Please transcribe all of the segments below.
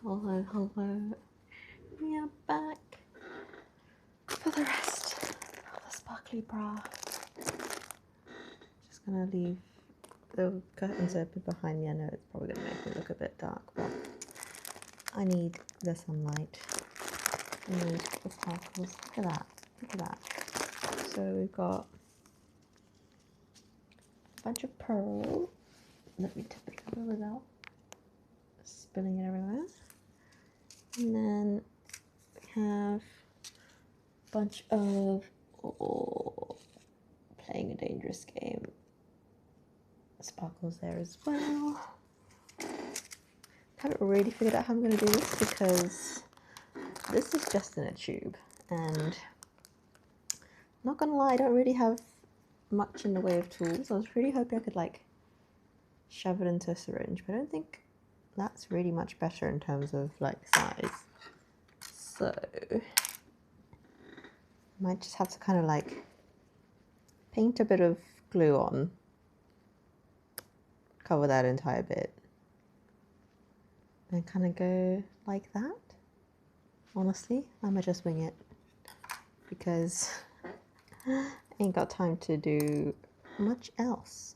Hello, hello. We are back for the rest of the sparkly bra. Just gonna leave the curtains open behind me. I know it's probably gonna make me look a bit dark, but I need the sunlight. I need the sparkles. Look at that. Look at that. So we've got a bunch of pearl. Let me tip it over without spilling it everywhere. And then we have a bunch of playing a dangerous game sparkles there as well. Haven't really figured out how I'm going to do this because this is just in a tube, and not gonna lie, I don't really have much in the way of tools. I was really hoping I could like shove it into a syringe, but I don't think that's really much better in terms of like size. So I might just have to kind of like paint a bit of glue on, cover that entire bit, and kind of go like that. Honestly, I'ma just wing it because I ain't got time to do much else.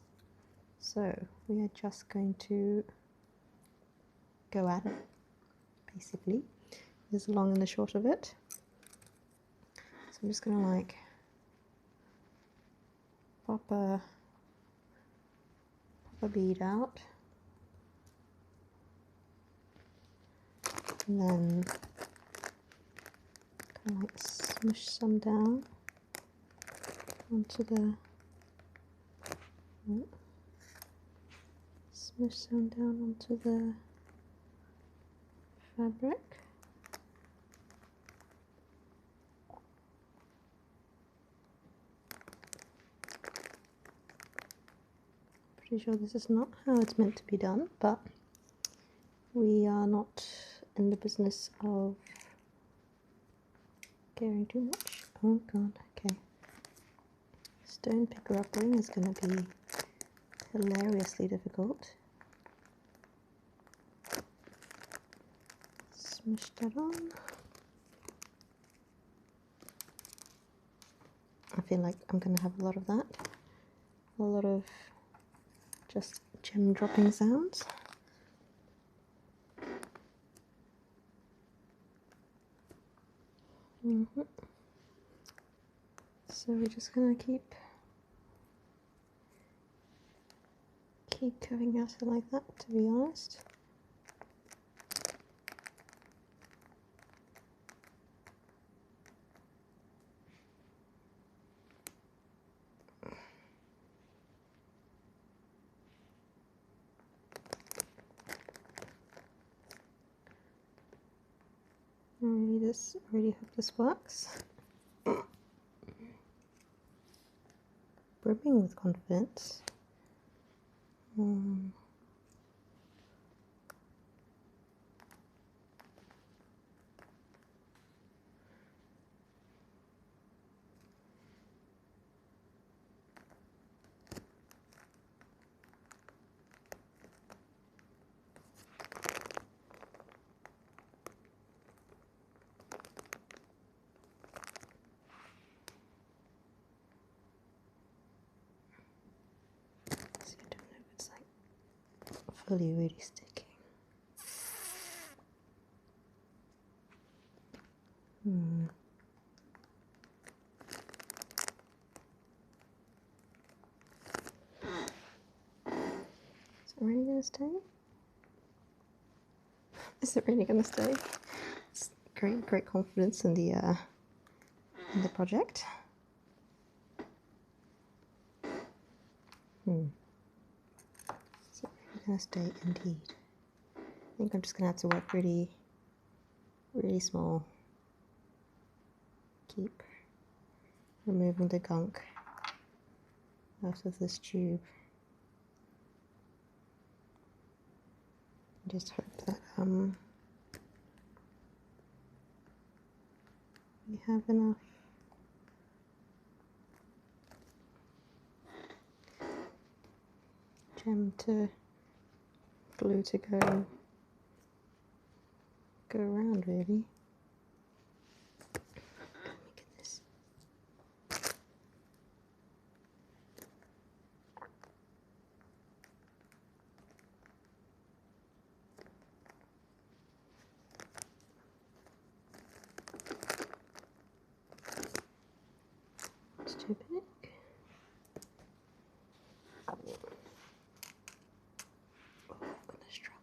So we are just going to go at it, basically. This is the long and the short of it. So I'm just gonna like pop a bead out, and then kind of like smush some down onto the fabric. Pretty sure this is not how it's meant to be done, but we are not in the business of caring too much. Oh god, okay. Stone picker up ring is going to be hilariously difficult. Smush that on. I feel like I'm going to have a lot of that. A lot of just gem dropping sounds. So we're just going to keep coming at it like that, to be honest. I really hope this works. Brimming with confidence. Fully really sticking. Is it really gonna stay? Is it really gonna stay? It's great confidence in the project. Is it really gonna stay? Indeed. I think I'm just gonna have to work really small. Keep removing the gunk out of this tube. Just hope that we have enough gem to glue to go go around really. Let me get this. It's too big. Oh, I'm gonna struggle.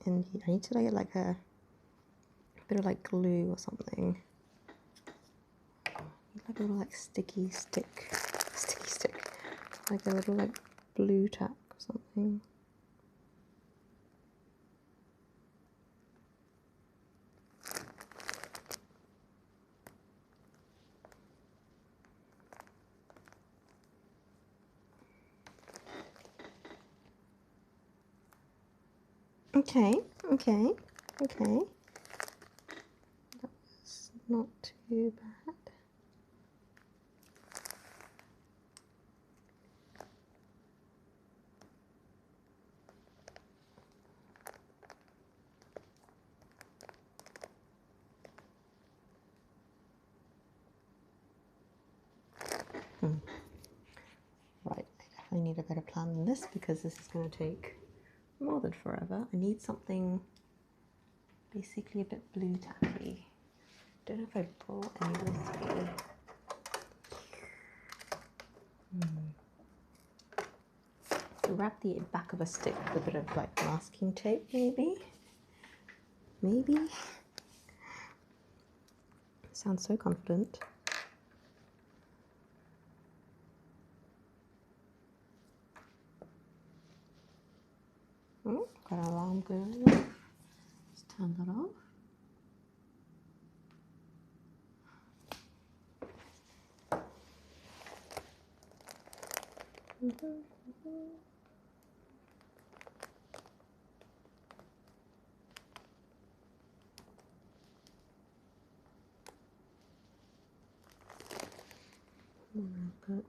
Indeed, I need to get like a bit of like glue or something. Like a little like sticky stick, like a little like blue tack or something. Okay. That's not too bad. Right, I definitely need a better plan than this because this is going to take more than forever. I need something basically a bit blue tacky. Don't know if I brought any with me. Wrap the back of a stick with a bit of like masking tape, maybe. Sounds so confident. Oh, got an alarm going. Let's turn that off. Good.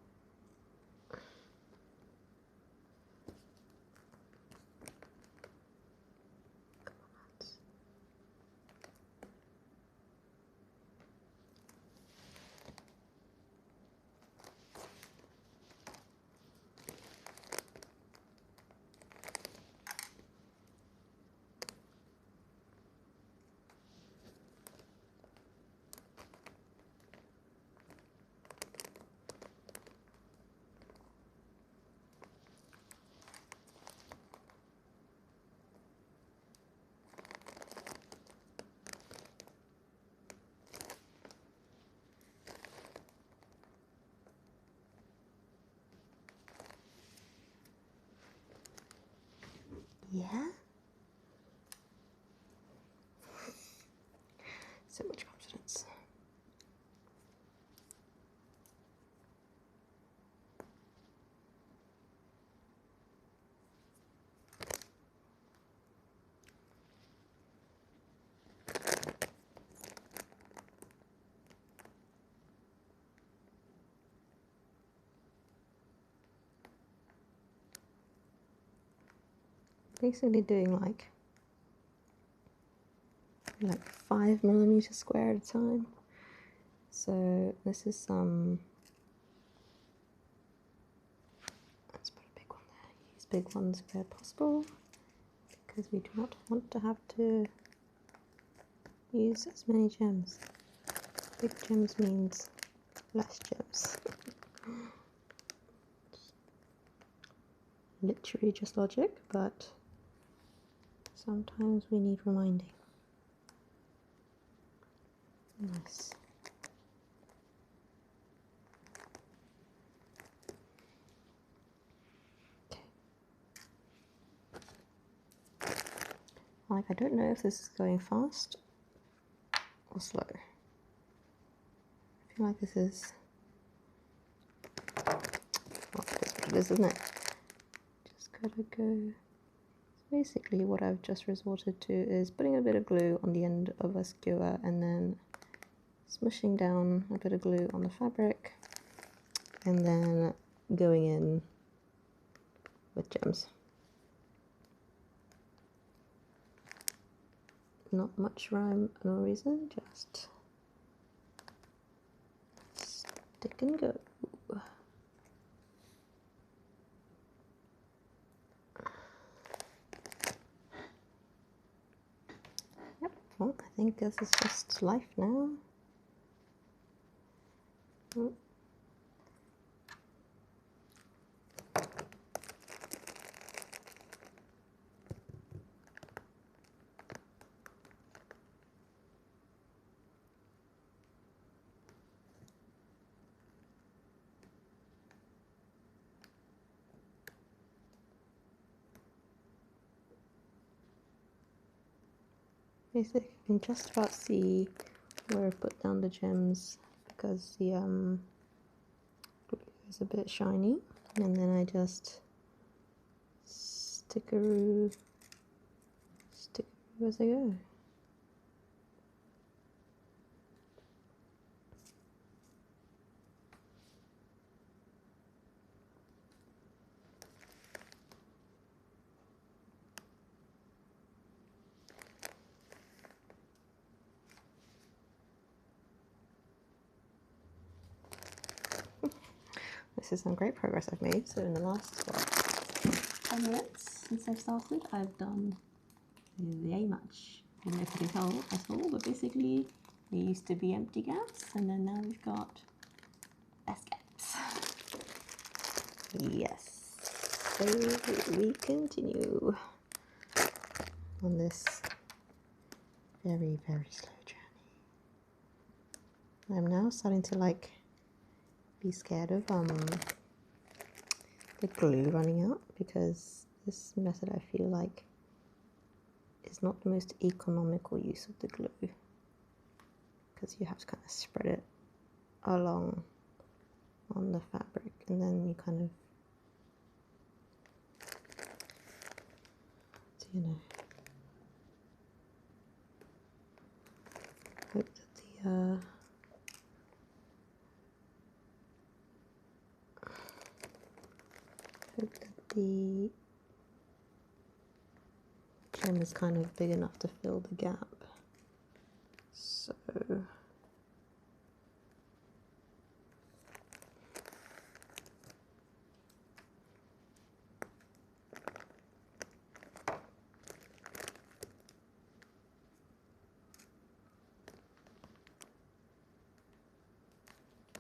Yeah. So much confidence. Basically doing like 5mm square at a time. So this is some. Let's put a big one there. Use big ones where possible because we do not want to have to use as many gems. Big gems means less gems. Literally just logic, but sometimes we need reminding. Nice. Okay. Like, I don't know if this is going fast or slow. I feel like this is, well, that's what it is, isn't it? Just gotta go as basically what I've just resorted to is putting a bit of glue on the end of a skewer and then smushing down a bit of glue on the fabric and then going in with gems. Not much rhyme or reason, just stick and go. Yep, well, I think this is just life now. Basically, you can just about see where I put down the gems because the glue is a bit shiny, and then I just stickeroo as I go. This is some great progress I've made. So in the last, what, 10 minutes since I've started, I've done very much. I don't know if you can tell at all, but basically they used to be empty gaps, and then now we've got S gaps. Yes. So we continue on this very, very slow journey. I'm now starting to like be scared of the glue running out, because this method I feel like is not the most economical use of the glue, because you have to kind of spread it along on the fabric and then you kind of, you know, hope that the gem is kind of big enough to fill the gap. So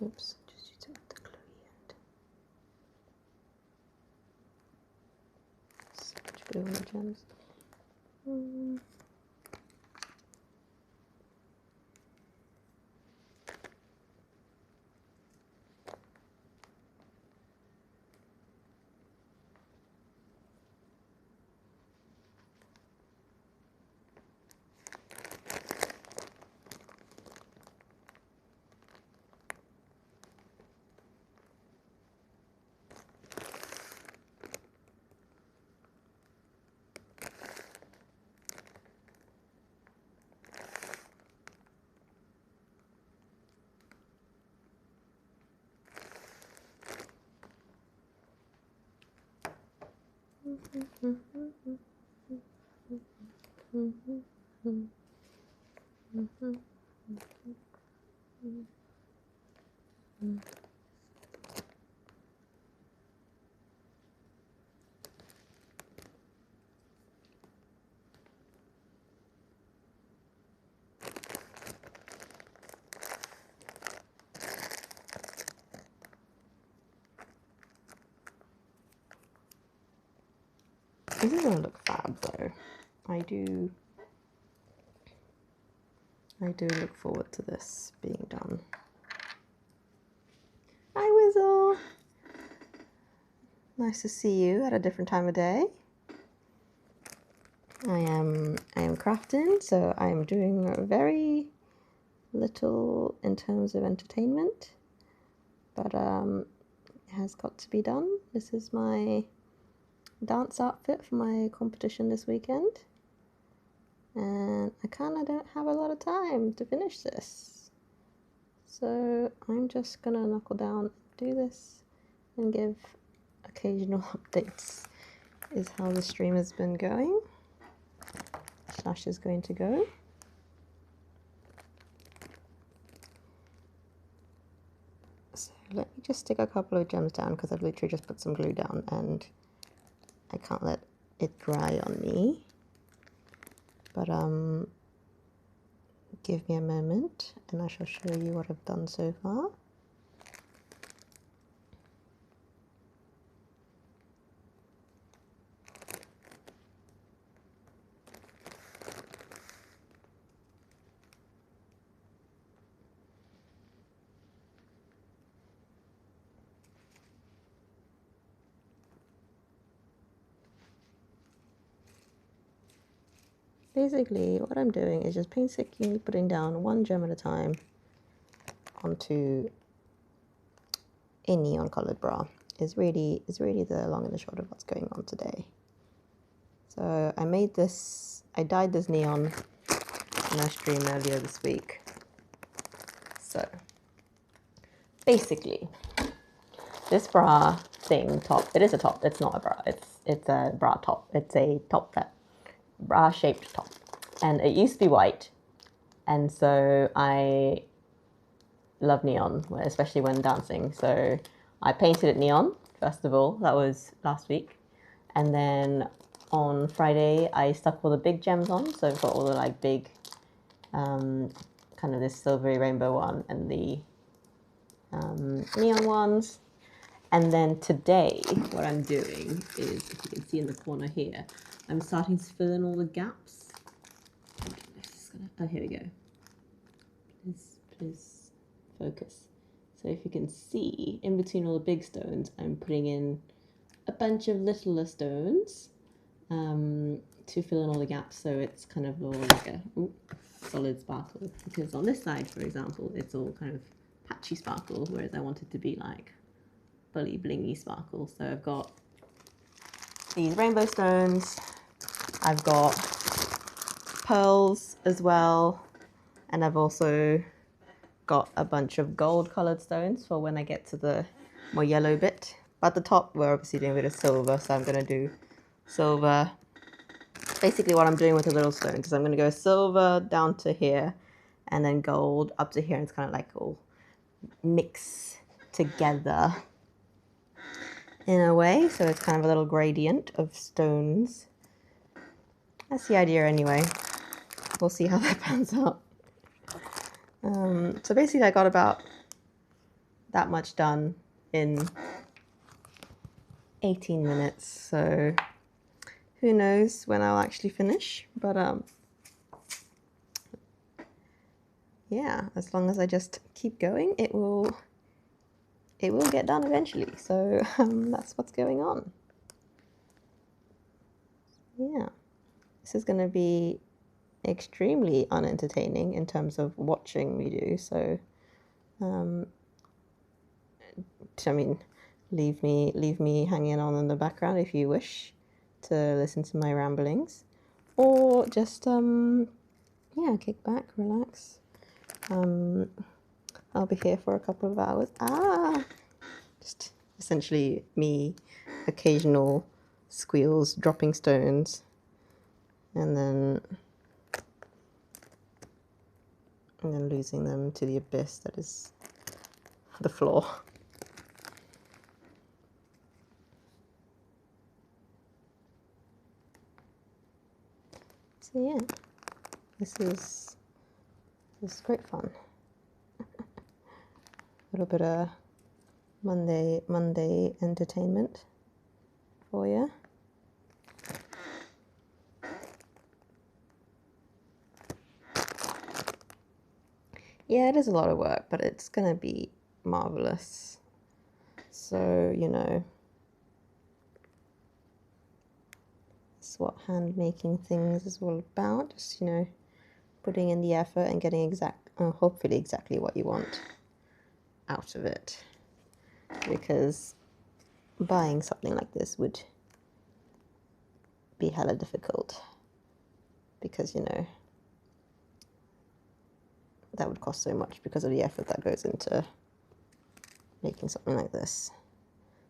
oops, just use it with the gluey end. So much glue on the gems. This is gonna look fab though. I do look forward to this being done. Hi Wizzle! Nice to see you at a different time of day. I am crafting, so I am doing very little in terms of entertainment, but it has got to be done. This is my dance outfit for my competition this weekend, and I kind of don't have a lot of time to finish this, so I'm just gonna knuckle down, do this, and give occasional updates is how the stream has been going / is going to go. So let me just stick a couple of gems down because I've literally just put some glue down and I can't let it dry on me. But give me a moment and I shall show you what I've done so far. Basically, what I'm doing is just painstakingly putting down one gem at a time onto a neon colored bra. Is really the long and the short of what's going on today. So I dyed this neon in our stream earlier this week. So basically, this bra thing top, it is a top, it's not a bra, it's a bra top. It's a top that bra shaped top, and it used to be white, and so I love neon, especially when dancing, so I painted it neon first of all. That was last week, and then on Friday I stuck all the big gems on, so I've got all the like big kind of this silvery rainbow one and the neon ones. And then today what I'm doing is, if you can see in the corner here, I'm starting to fill in all the gaps. Oh, here we go. Please focus. So if you can see, in between all the big stones, I'm putting in a bunch of littler stones to fill in all the gaps, so it's kind of all like a solid sparkle. Because on this side, for example, it's all kind of patchy sparkle, whereas I want it to be like fully blingy sparkle. So I've got these rainbow stones, I've got pearls as well, and I've also got a bunch of gold colored stones for when I get to the more yellow bit. But at the top we're obviously doing a bit of silver, so I'm going to do silver. Basically what I'm doing with the little stones is I'm going to go silver down to here and then gold up to here, and it's kind of like all mix together in a way, so it's kind of a little gradient of stones. That's the idea anyway. We'll see how that pans out. So basically I got about that much done in 18 minutes, so who knows when I'll actually finish, but yeah, as long as I just keep going, it will get done eventually. So that's what's going on. Yeah, this is going to be extremely unentertaining in terms of watching me do. So, I mean, leave me hanging on in the background if you wish to listen to my ramblings, or just yeah, kick back, relax. I'll be here for a couple of hours. Just essentially me, occasional squeals, dropping stones, and then losing them to the abyss that is the floor. So yeah, this is great fun. A little bit of Monday entertainment for you. Yeah, it is a lot of work, but it's gonna be marvelous. So, you know, it's what hand making things is all about. Just, you know, putting in the effort and getting hopefully exactly what you want out of it. Because buying something like this would be hella difficult because, you know, that would cost so much because of the effort that goes into making something like this.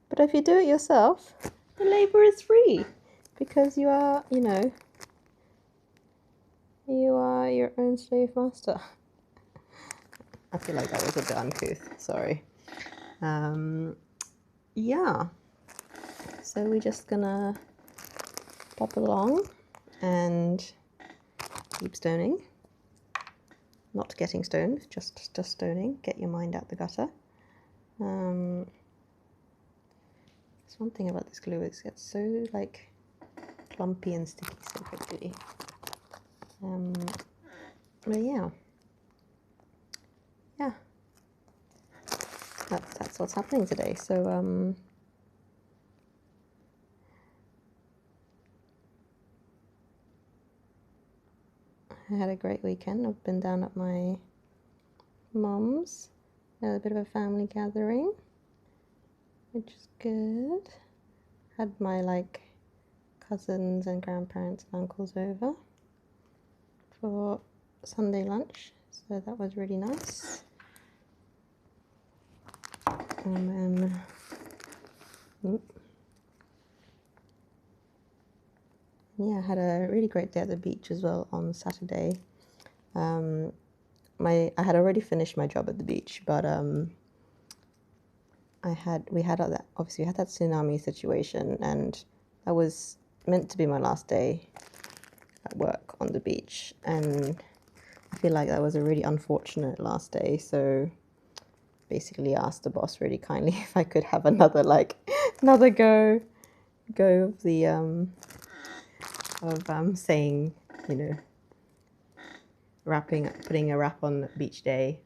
But if you do it yourself, the labor is free because you are, you know, you are your own slave master. I feel like that was a bit uncouth, sorry. Yeah, so we're just gonna pop along and keep stoning. Not getting stoned, just stoning. Get your mind out the gutter. There's one thing about this glue, it gets so like clumpy and sticky so quickly. But yeah, that's what's happening today. So I had a great weekend. I've been down at my mum's, had a bit of a family gathering, which is good. Had my like cousins and grandparents and uncles over for Sunday lunch, so that was really nice. And then yeah, I had a really great day at the beach as well on Saturday. I had already finished my job at the beach, but we had that tsunami situation, and that was meant to be my last day at work on the beach, and I feel like that was a really unfortunate last day. So basically asked the boss really kindly if I could have another go of the saying, you know, putting a wrap on beach day.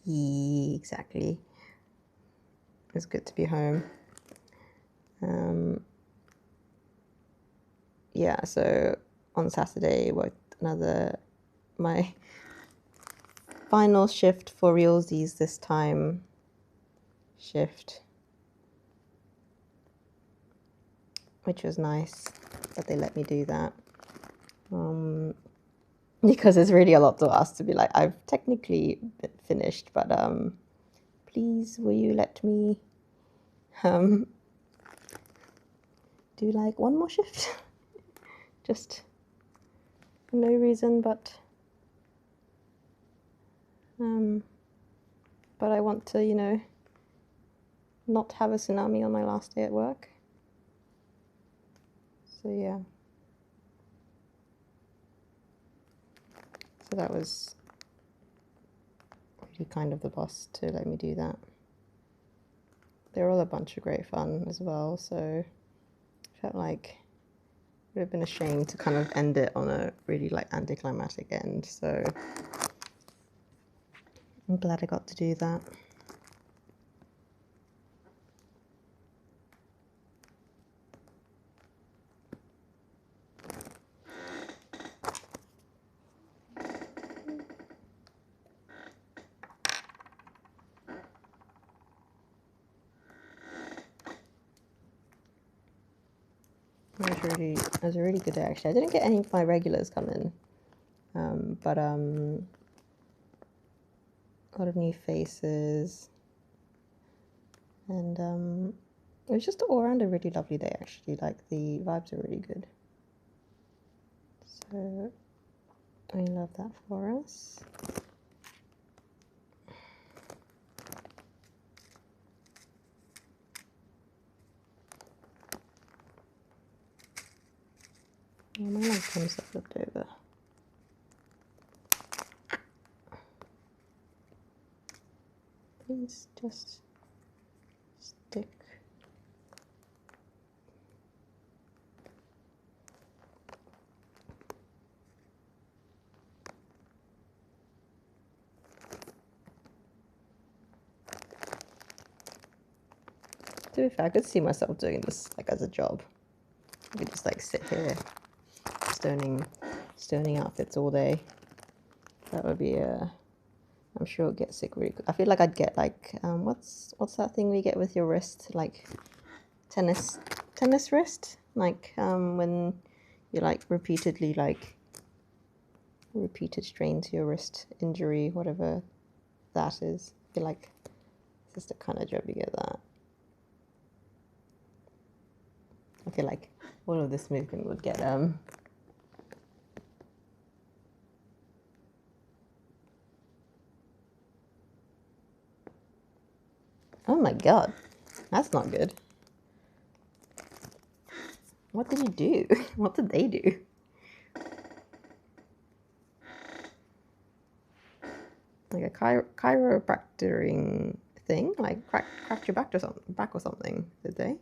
Exactly. It's good to be home. Yeah, so on Saturday worked my final shift for realsies this time shift, which was nice that they let me do that. Because it's really a lot to ask to be like, I've technically finished, but please will you let me do like one more shift? Just for no reason, but I want to, you know, not have a tsunami on my last day at work. So yeah. So that was really kind of the boss to let me do that. They were all a bunch of great fun as well, so I felt like it would have been a shame to kind of end it on a really like anticlimactic end. So I'm glad I got to do that. It was a really good day actually. I didn't get any of my regulars come in, but a lot of new faces, and it was just all around a really lovely day actually. Like the vibes are really good, so I love that for us. Oh, my items have flipped over. Please just stick. To be fair, I could see myself doing this like as a job. I could just like sit here stoning outfits all day. That would be I'm sure I'd get sick really quick. I feel like I'd get like what's that thing we get with your wrist, like tennis tennis wrist, like when you like repeatedly repeated strain to your wrist injury, whatever that is. I feel like this is the kind of job you get that. I feel like all of this movement would get oh my god, that's not good. What did you do? What did they do? Like a chiropractoring thing? Like cracked your back or something, did they?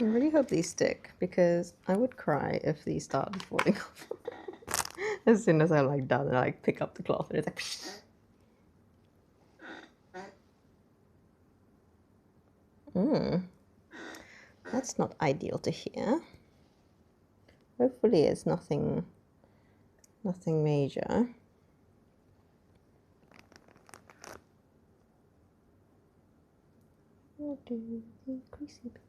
I really hope these stick, because I would cry if these started falling off. As soon as I'm like done, I like pick up the cloth and it's like that's not ideal to hear. Hopefully it's nothing major. I'll do the creasy bits.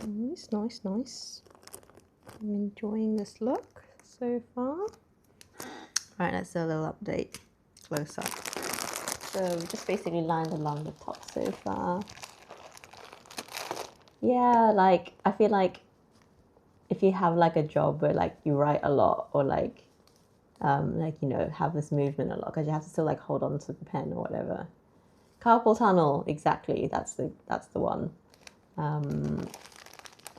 Nice, nice, nice. I'm enjoying this look so far. Right, let's do a little update close up. So we've just basically lined along the top so far. Yeah, like I feel like if you have like a job where like you write a lot or like you know, have this movement a lot, because you have to still like hold on to the pen or whatever. Carpal tunnel, exactly. That's the one.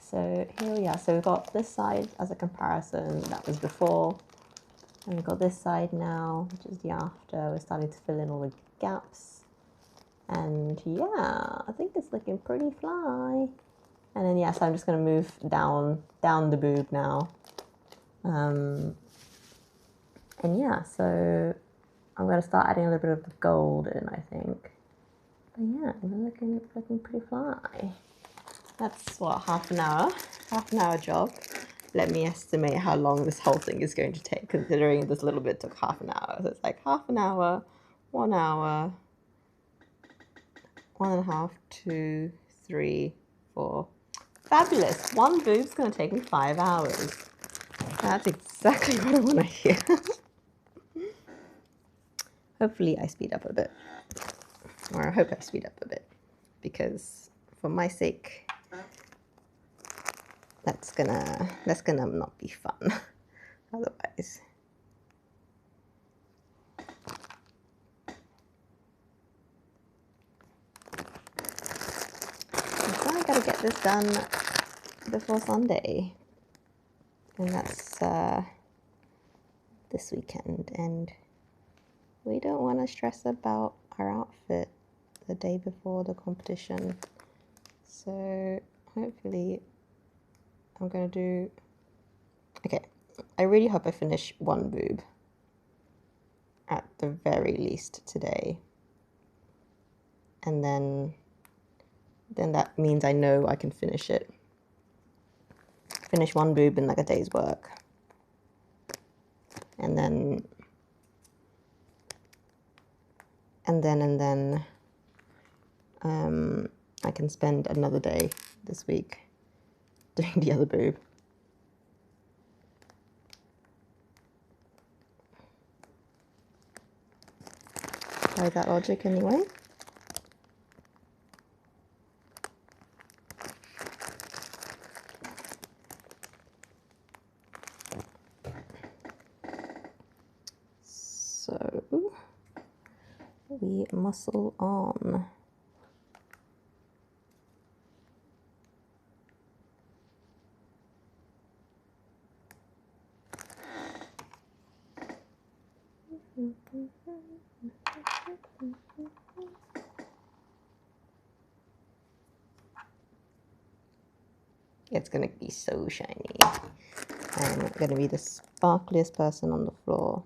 So here we are. So we've got this side as a comparison. That was before. And we've got this side now, which is the after. We're starting to fill in all the gaps. And yeah, I think it's looking pretty fly. And then yeah, so I'm just going to move down the boob now. And yeah, so I'm going to start adding a little bit of the gold in, I think. But yeah, we're looking pretty fly. That's what, half an hour job. Let me estimate how long this whole thing is going to take, considering this little bit took half an hour. So it's like half an hour, 1 hour, 1.5, 2, 3, 4. Fabulous. One boob's going to take me 5 hours. That's exactly what I want to hear. hopefully I speed up a bit, or I hope I speed up a bit, because for my sake, that's gonna not be fun otherwise. So I gotta get this done before Sunday, and that's this weekend, and we don't want to stress about our outfit the day before the competition. So hopefully I'm gonna do, okay, I really hope I finish one boob at the very least today, and then that means I know I can finish one boob in like a day's work, and then I can spend another day this week doing the other boob. By that logic anyway. So we muscle on. It's gonna be so shiny. I'm gonna be the sparkliest person on the floor.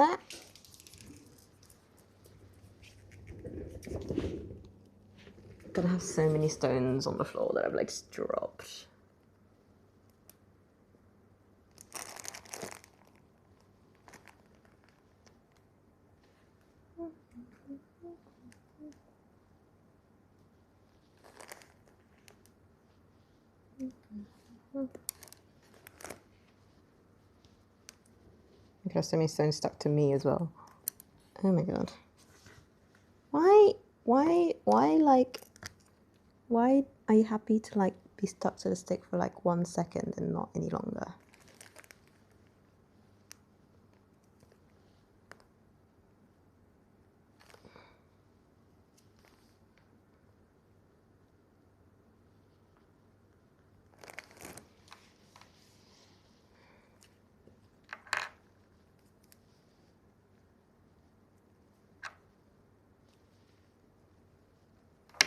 Ah. I'm gonna have so many stones on the floor that I've like dropped. Look how so many stones stuck to me as well. Oh my god. Why are you happy to like be stuck to the stick for like 1 second and not any longer?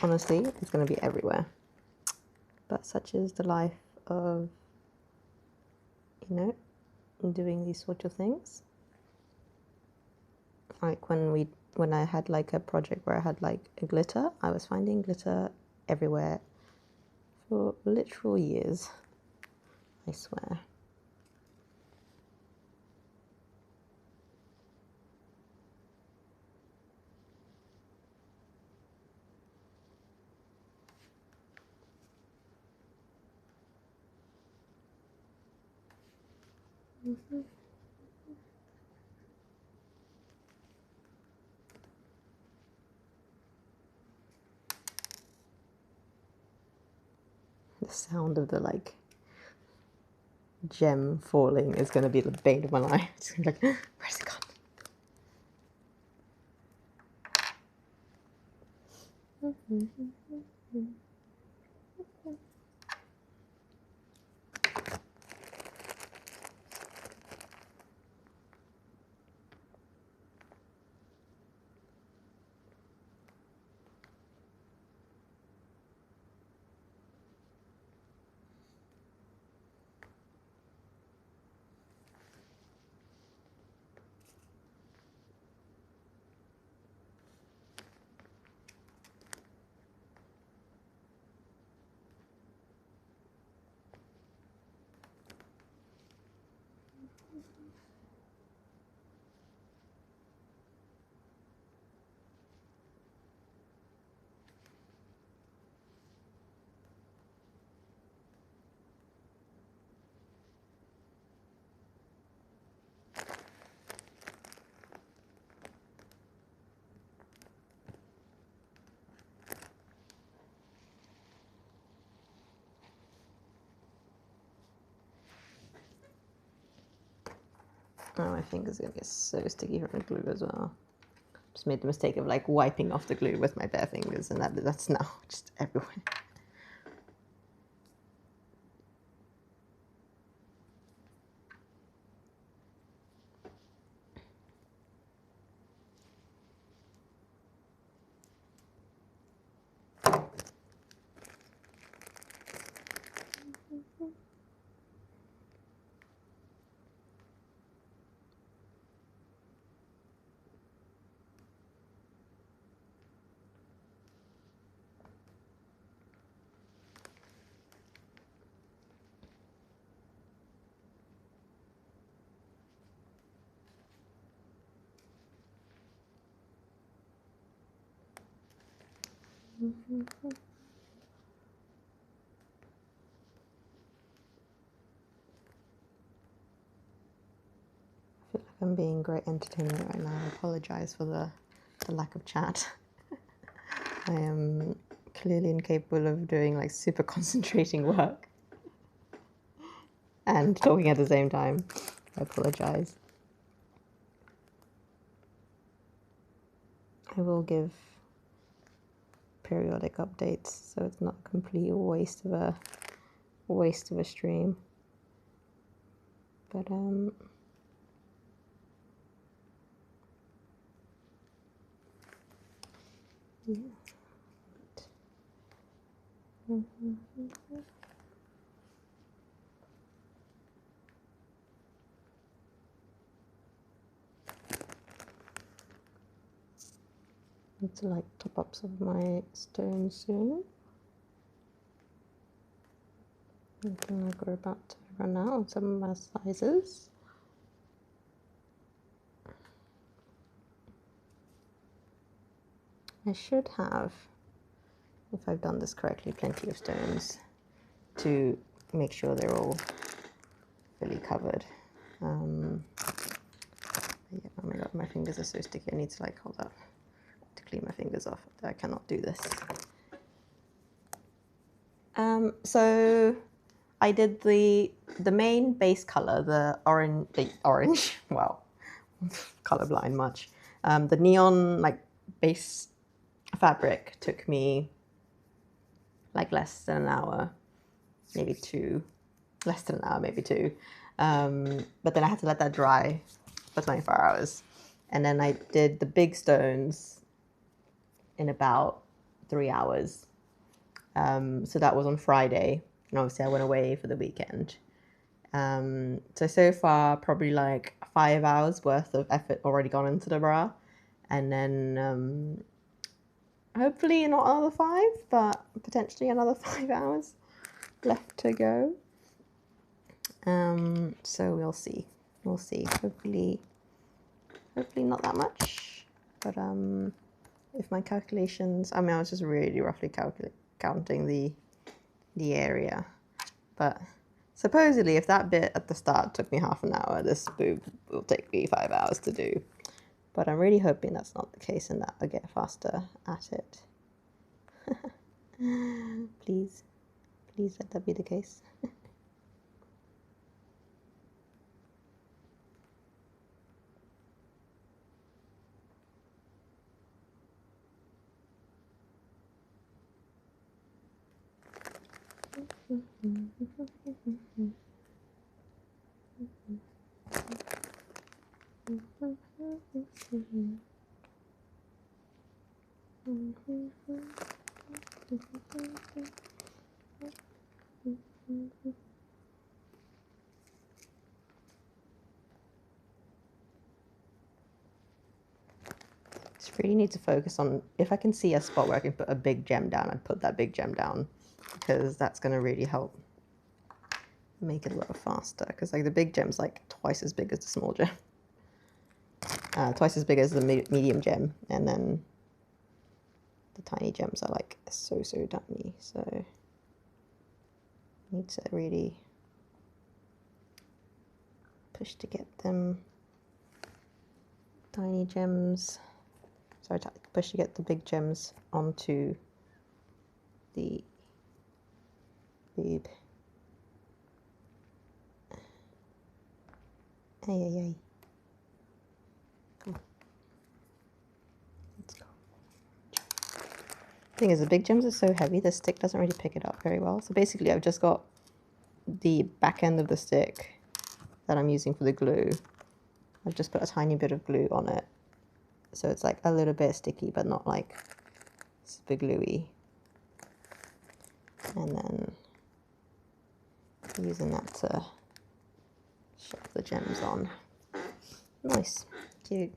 Honestly, it's going to be everywhere. But such is the life of, you know, doing these sort of things. Like when I had like a project where I had like a glitter, I was finding glitter everywhere for literal years, I swear. The sound of the like gem falling is going to be the bane of my life. It's going to be like, where's it gone? Oh, my finger's gonna get so sticky from the glue as well. Just made the mistake of like wiping off the glue with my bare fingers, and that's now just everywhere. I feel like I'm being great entertainment right now. I apologize for the lack of chat. I am clearly incapable of doing like super concentrating work and talking at the same time. I apologize. I will give periodic updates so it's not a complete waste of a stream. But yeah. Need to like top up some of my stones soon. I think we're about to run out of some of my sizes. I should have, if I've done this correctly, plenty of stones to make sure they're all fully covered. Yeah, oh my god, my fingers are so sticky. I need to like hold up to clean my fingers off. I cannot do this. So I did the main base color, the orange. Wow, colorblind much. The neon like base fabric took me like less than an hour, maybe two. Less than an hour, maybe two. But then I had to let that dry for 24 hours. And then I did the big stones in about 3 hours. So that was on Friday. And obviously I went away for the weekend. So far, probably like 5 hours worth of effort already gone into the bra. And then hopefully not another 5, but potentially another 5 hours left to go. So we'll see. We'll see. Hopefully not that much. But if my calculations, I mean, I was just really roughly counting the area. But supposedly, if that bit at the start took me half an hour, this boob will take me 5 hours to do. But I'm really hoping that's not the case and that I'll get faster at it. Please let that be the case. Just really need to focus on, if I can see a spot where I can put a big gem down, I'd put that big gem down, because that's going to really help make it a lot faster. Because like the big gem's like twice as big as the small gem, twice as big as the medium gem, and then the tiny gems are like so tiny. So I need to really push to get them tiny gems. Sorry, push to get the big gems onto the boob. Ay. thing is, the big gems are so heavy, the stick doesn't really pick it up very well. So basically, I've just got the back end of the stick that I'm using for the glue. I've just put a tiny bit of glue on it. So it's like a little bit sticky, but not like super gluey. And then using that to shove the gems on. Nice, cute.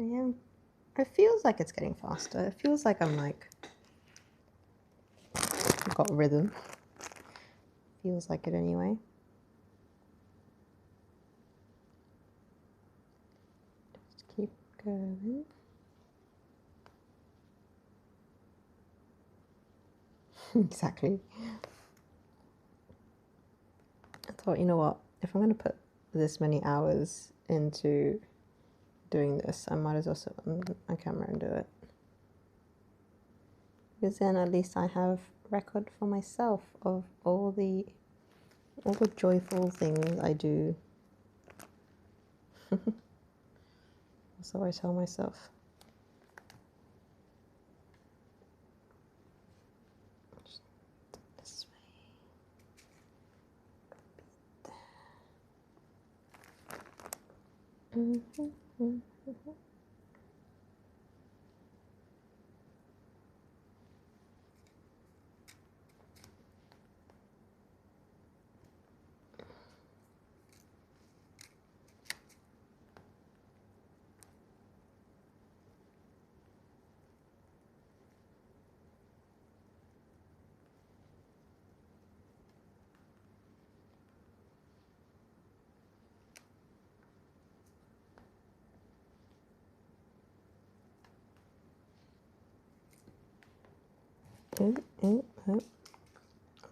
Yeah, it feels like it's getting faster. It feels like I'm like, I've got rhythm. Feels like it anyway. Just keep going. Exactly. I thought, you know what, if I'm going to put this many hours into doing this, I might as well sit on my camera and do it. Because then at least I have record for myself of all the joyful things I do. So I tell myself. This way. Oh.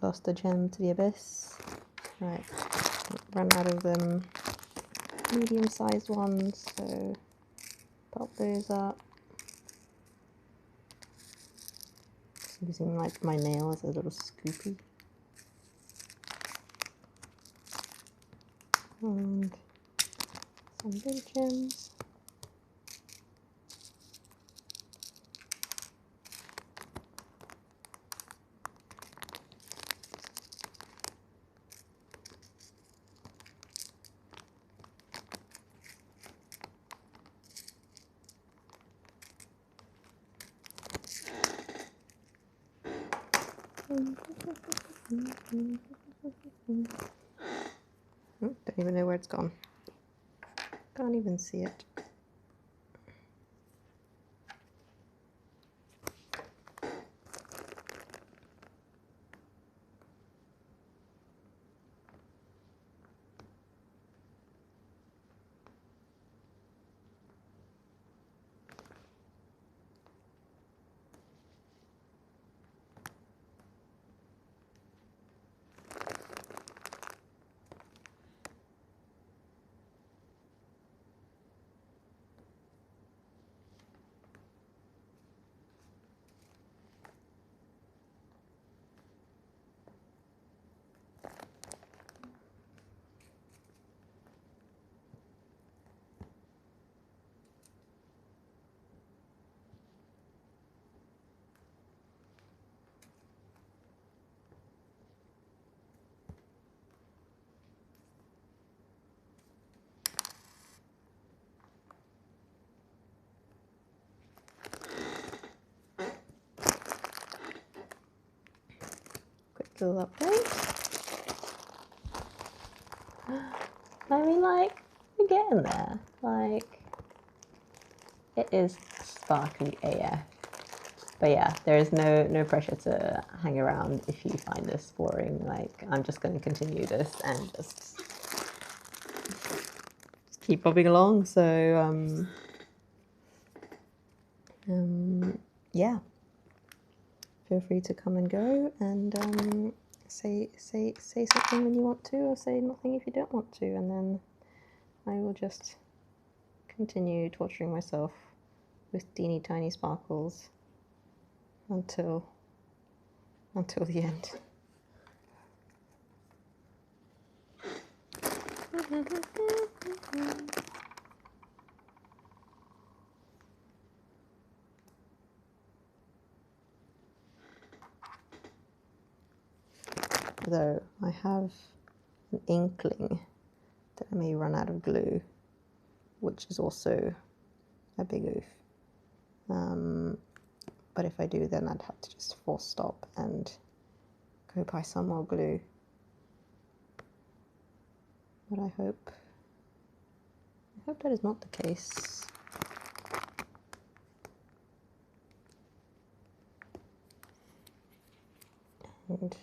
Lost a gem to the abyss. Right, run out of them medium-sized ones, so pop those up. Just using like my nail as a little scoopy. And some big gems. Oh, don't even know where it's gone. Can't even see it. Little update. I mean, like, we're getting there. Like, it is sparkly AF. But yeah, there is no pressure to hang around if you find this boring. Like, I'm just going to continue this and just keep bobbing along. So, yeah. Feel free to come and go and say something when you want to, or say nothing if you don't want to, and then I will just continue torturing myself with teeny tiny sparkles until the end. Though I have an inkling that I may run out of glue, which is also a big oof. But if I do, then I'd have to just force stop and go buy some more glue. But I hope that is not the case. And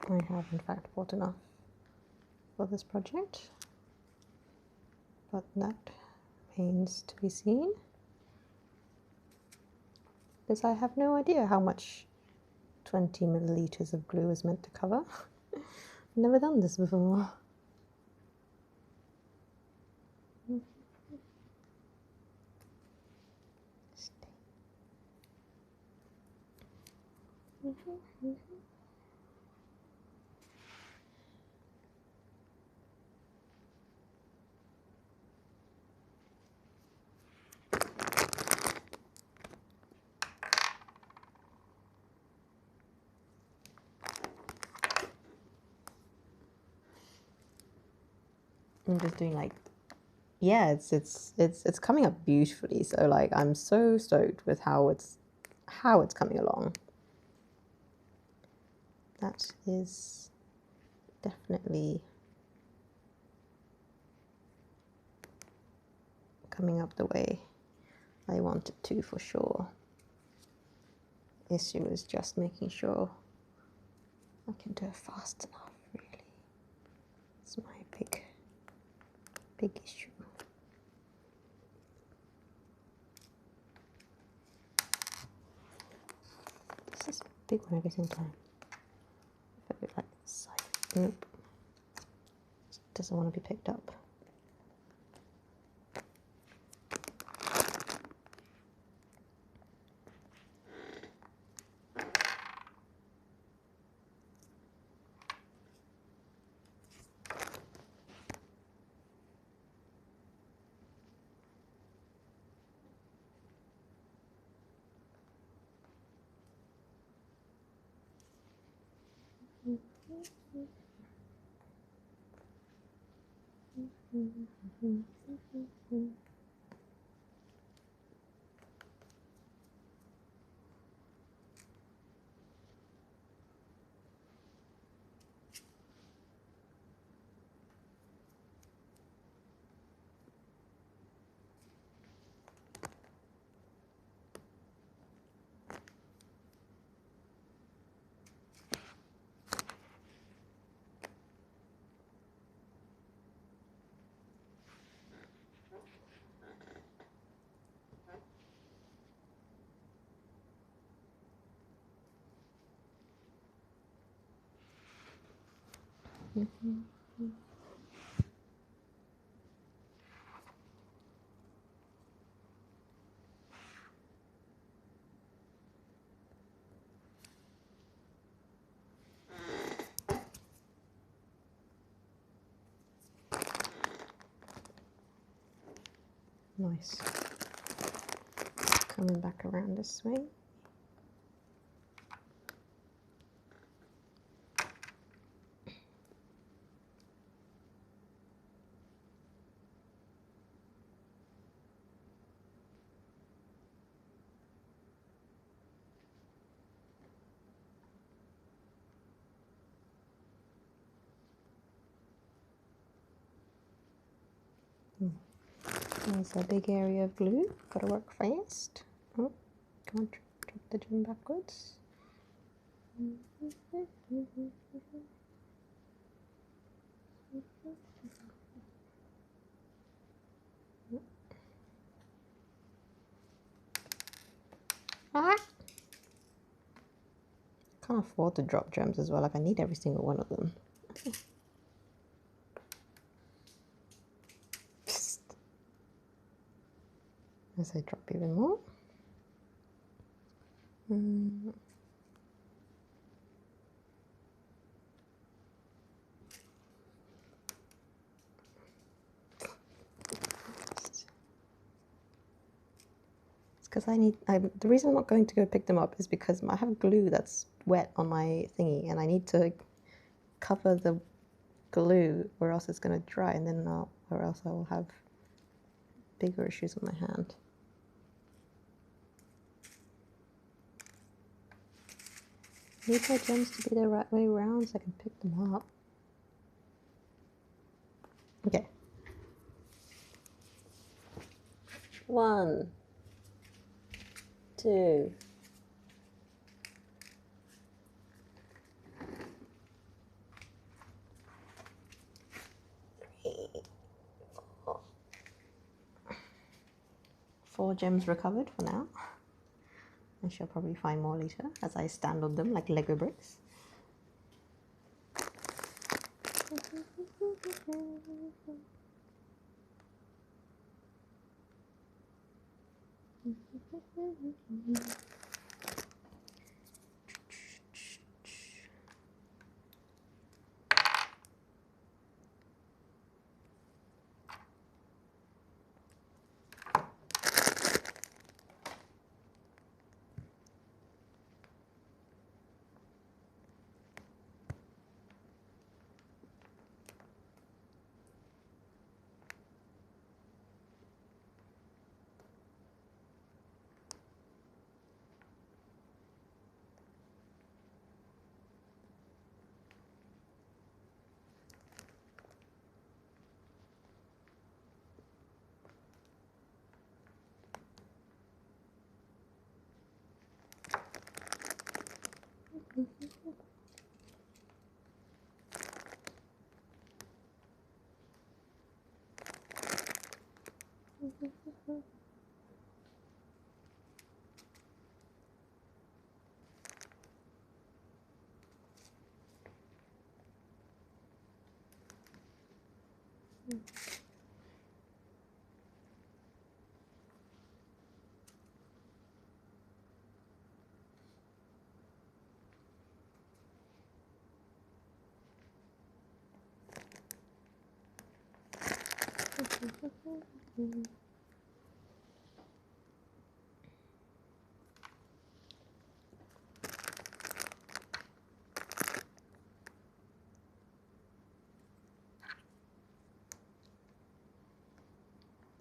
I have in fact bought enough for this project, but that remains to be seen, because I have no idea how much 20 milliliters of glue is meant to cover. I've never done this before. I'm just doing like, yeah, it's coming up beautifully. So like, I'm so stoked with how it's coming along. That is definitely coming up the way I want it to, for sure. Issue is just making sure I can do it fast enough, really. It's my big issue. This is a big one every single time. If I do it like this side, nope. It doesn't want to be picked up. Nice. Coming back around this way. There's a big area of glue. Gotta work fast. Oh, come on, drop the gem backwards. Ah! Can't afford to drop gems as well. Like I need every single one of them. Psst. As I drop even more. Because the reason I'm not going to go pick them up is because I have glue that's wet on my thingy and I need to cover the glue or else it's going to dry and then or else I will have bigger issues on my hand. I need my gems to be the right way around so I can pick them up. Okay. 1, 2, 3, 4. 4 gems recovered for now. I shall probably find more later as I stand on them like Lego bricks.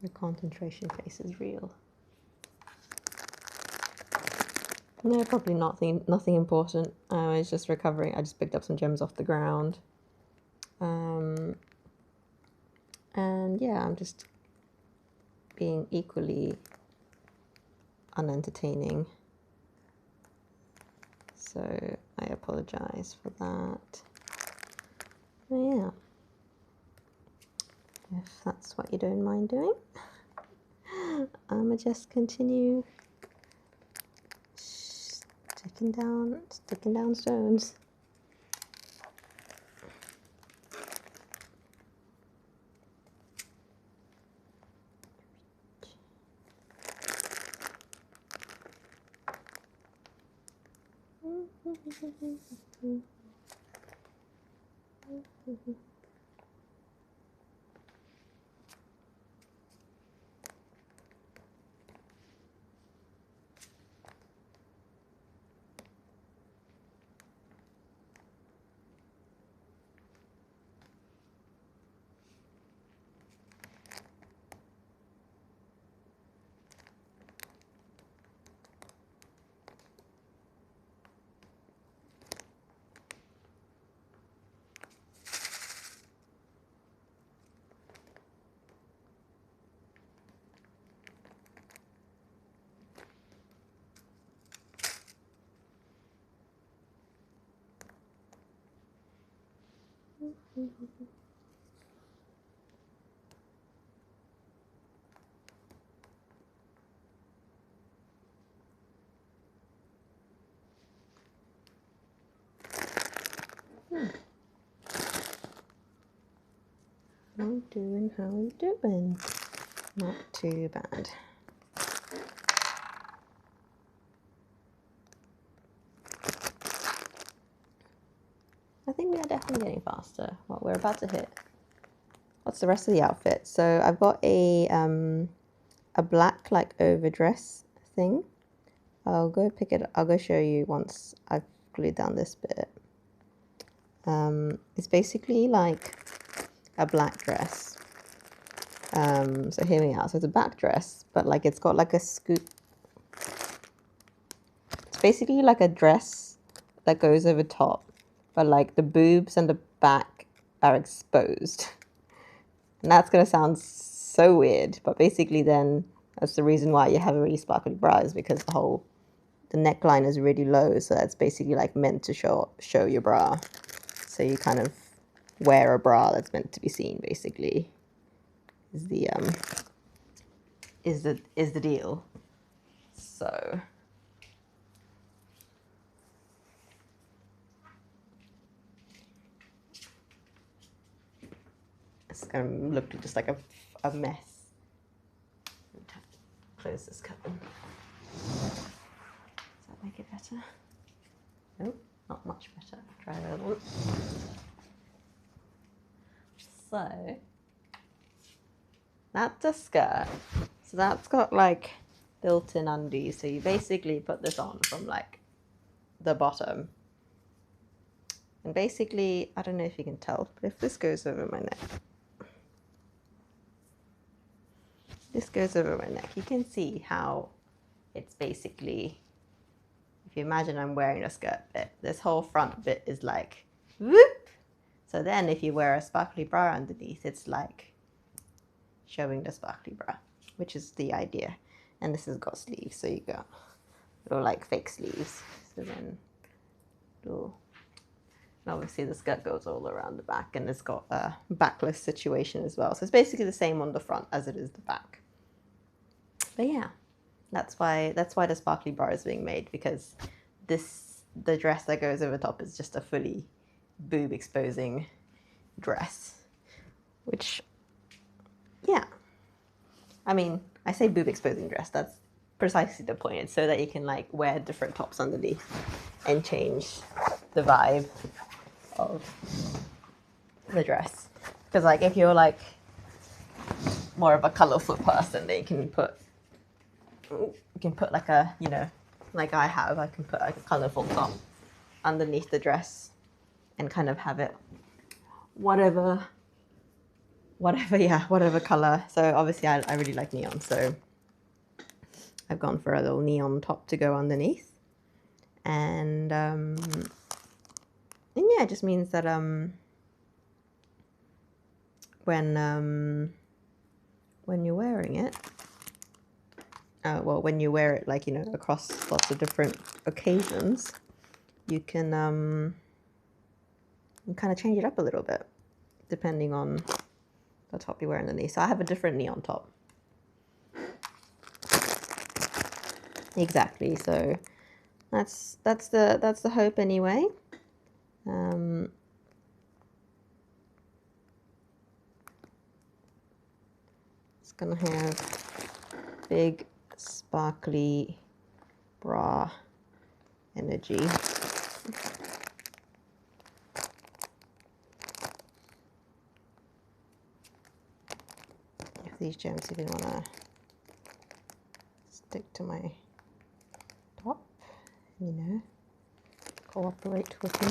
The concentration face is real. No, probably nothing important. It's just recovering. I just picked up some gems off the ground. And yeah, I'm just being equally unentertaining. So I apologize for that. But yeah. If that's what you don't mind doing, I'ma just continue sticking down stones. How we doing? How we doing? Not too bad. I think we are definitely getting faster. Well, we're about to hit. What's the rest of the outfit? So I've got a black like overdress thing. I'll go pick it. I'll go show you once I've glued down this bit. It's basically like a black dress. So hear me out. So it's a back dress, but like it's got like a scoop. It's basically like a dress that goes over top, but like the boobs and the back are exposed. And that's gonna sound so weird, but basically then that's the reason why you have a really sparkly bra, is because the neckline is really low, so that's basically like meant to show your bra. So you kind of wear a bra that's meant to be seen, basically. Is the deal. So it's gonna look just like a mess. Close this curtain. Does that make it better? Nope, not much better. Try the other one. So that's a skirt. So that's got like built-in undies. So you basically put this on from like the bottom. And basically, I don't know if you can tell, but if this goes over my neck, you can see how it's basically, if you imagine I'm wearing a skirt bit, this whole front bit is like, whoop. So then if you wear a sparkly bra underneath, it's like showing the sparkly bra, which is the idea. And this has got sleeves, so you got little like fake sleeves. So then little, and obviously the skirt goes all around the back, and it's got a backless situation as well. So it's basically the same on the front as it is the back. But yeah, that's why the sparkly bra is being made, because the dress that goes over top is just a fully boob exposing dress, which, yeah, I mean, I say boob exposing dress, that's precisely the point. It's so that you can like wear different tops underneath and change the vibe of the dress. Because like if you're like more of a colorful person, then you can put like a, you know, like I can put like a colorful top underneath the dress and kind of have it whatever color. So obviously I really like neon, so I've gone for a little neon top to go underneath. And yeah, it just means that when you're wearing it, well, when you wear it, like, you know, across lots of different occasions, you can kind of change it up a little bit depending on the top you wear underneath. So I have a different neon top. Exactly. So that's the hope anyway. It's gonna have big sparkly bra energy. If these gems even want to stick to my top, you know, cooperate with me.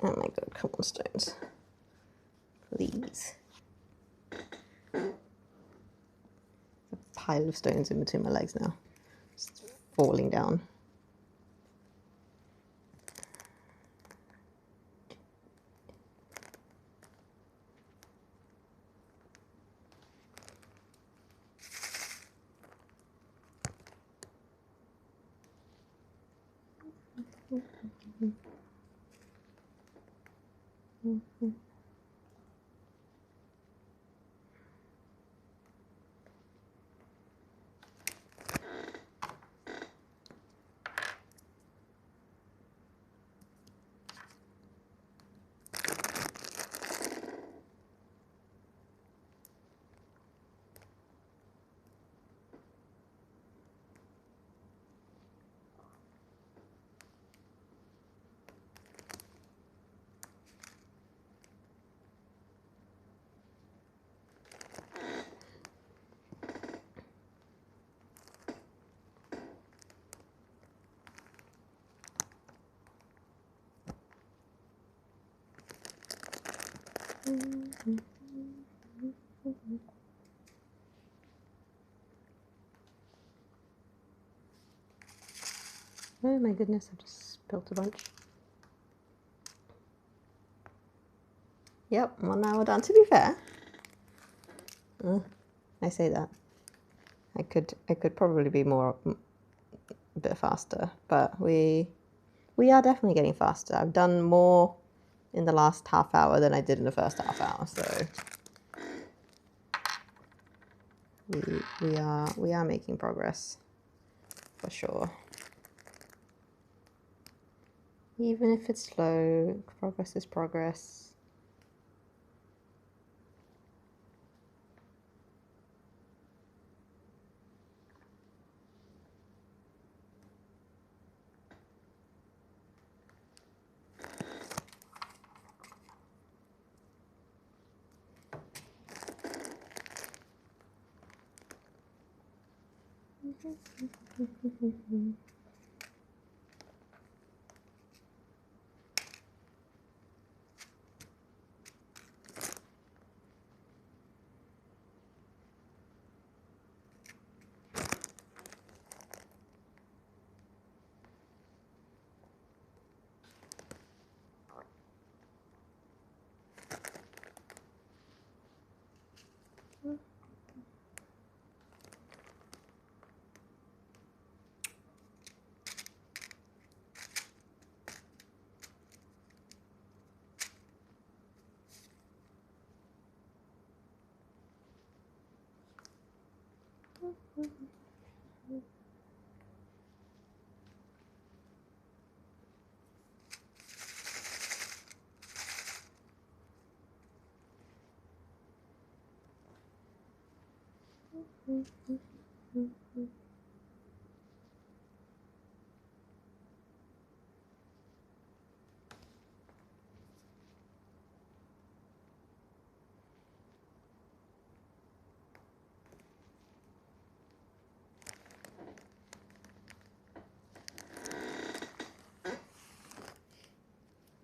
Oh my god, come on, stones. Please. A pile of stones in between my legs now. Just falling down. Oh my goodness, I just spilled a bunch. Yep, 1 hour done. To be fair, I say that. I could probably be a bit faster, but we are definitely getting faster. I've done more in the last half hour than I did in the first half hour, so we are making progress for sure. Even if it's slow, progress is progress.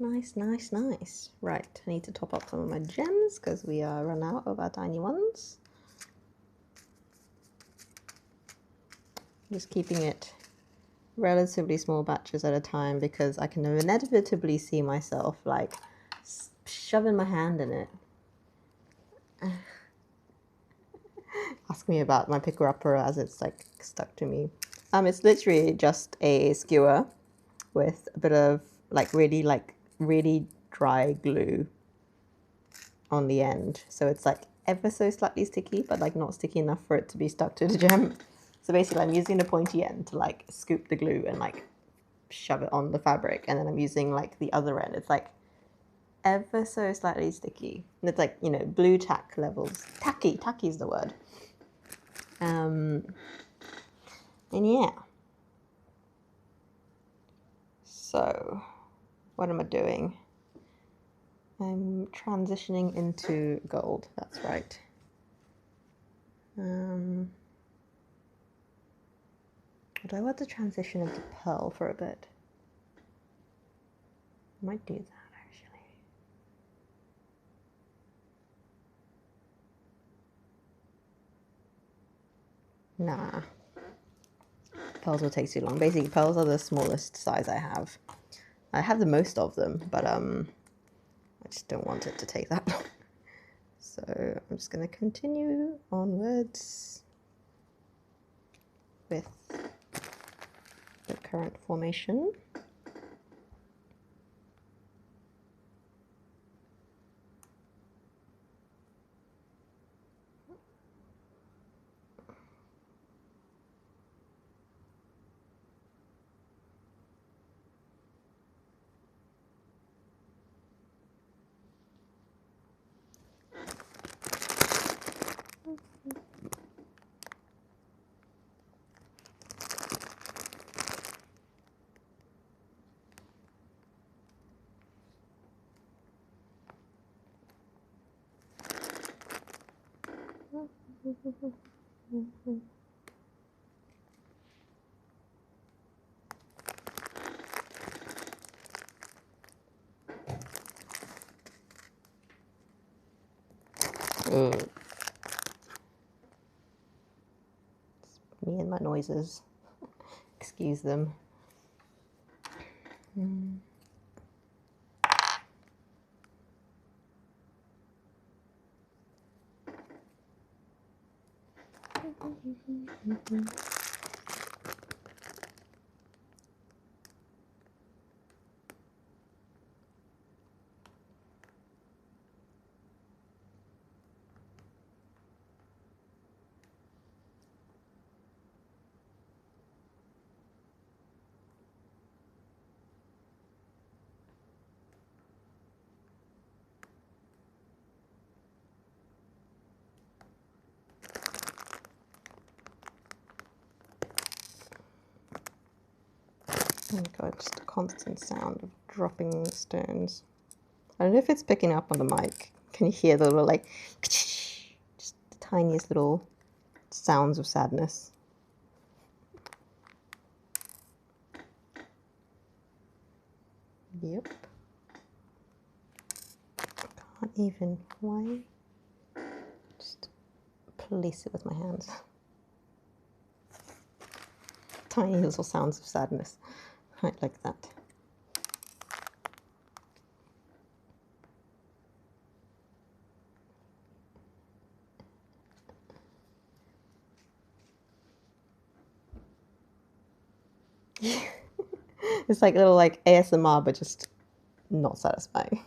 Nice, nice, nice. Right, I need to top up some of my gems because we are run out of our tiny ones. Just keeping it relatively small batches at a time because I can inevitably see myself like shoving my hand in it. Ask me about my picker upper as it's like stuck to me. It's literally just a skewer with a bit of really dry glue on the end, so it's like ever so slightly sticky, but like not sticky enough for it to be stuck to the gem. So basically I'm using the pointy end to like scoop the glue and like shove it on the fabric, and then I'm using like the other end. It's like ever so slightly sticky, and it's like, you know, blue tack levels. Tacky is the word. And yeah, so what am I doing? I'm transitioning into gold, that's right. Do I want to transition into pearl for a bit? I might do that actually. Nah. Pearls will take too long. Basically, pearls are the smallest size I have. I have the most of them, but I just don't want it to take that long. So I'm just going to continue onwards with the current formation. It's me and my noises. Excuse them. Oh god, just a constant sound of dropping stones. I don't know if it's picking up on the mic. Can you hear the little, like, just the tiniest little sounds of sadness? Yep. Can't even. Why? Just place it with my hands. Tiny little sounds of sadness. I like that. It's like little like ASMR, but just not satisfying.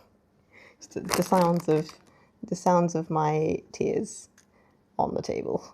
Just the sounds of my tears on the table.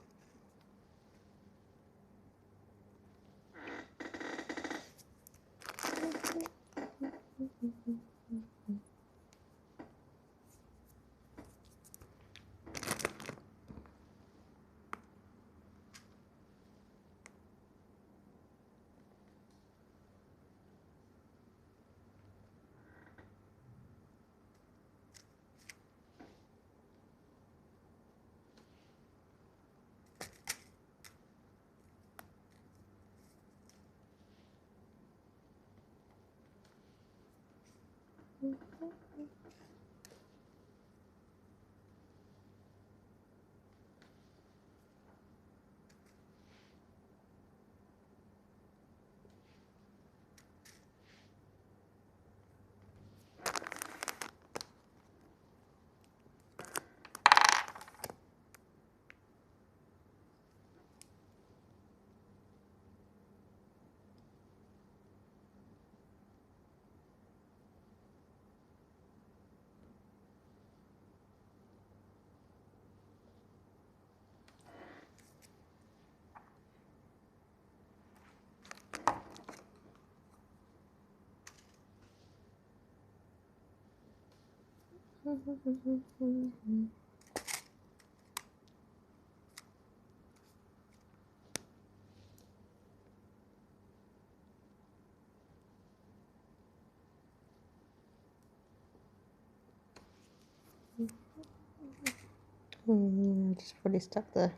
Just really stuck the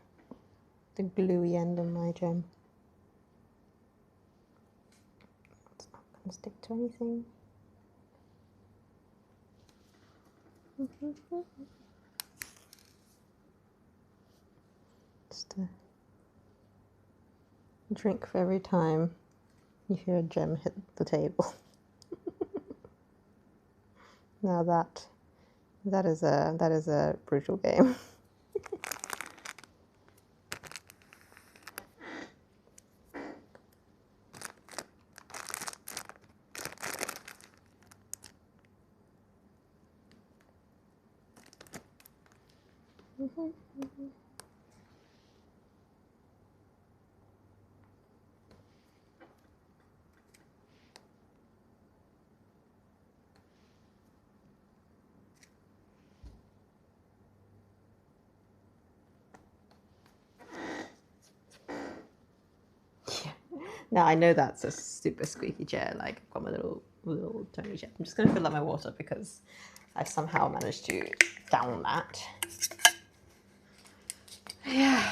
gluey end on my gem. It's not going to stick to anything. Just a drink for every time you hear a gem hit the table. Now that is a brutal game. Now I know that's a super squeaky chair, like I've got my little Tony chair. I'm just going to fill up my water because I've somehow managed to down that. Yeah,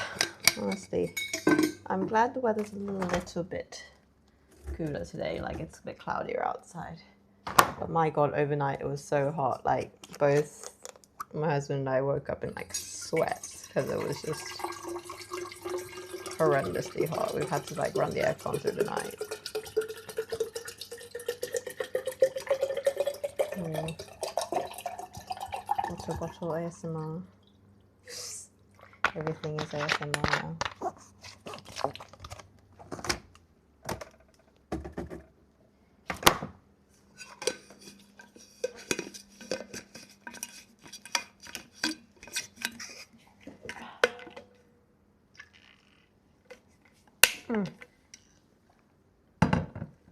Honestly, I'm glad the weather's a little bit cooler today. Like, it's a bit cloudier outside. But my God, overnight it was so hot. Like, both my husband and I woke up in like sweats because it was just horrendously hot. We've had to like run the aircon through the night. Water bottle ASMR. Everything is ASMR now.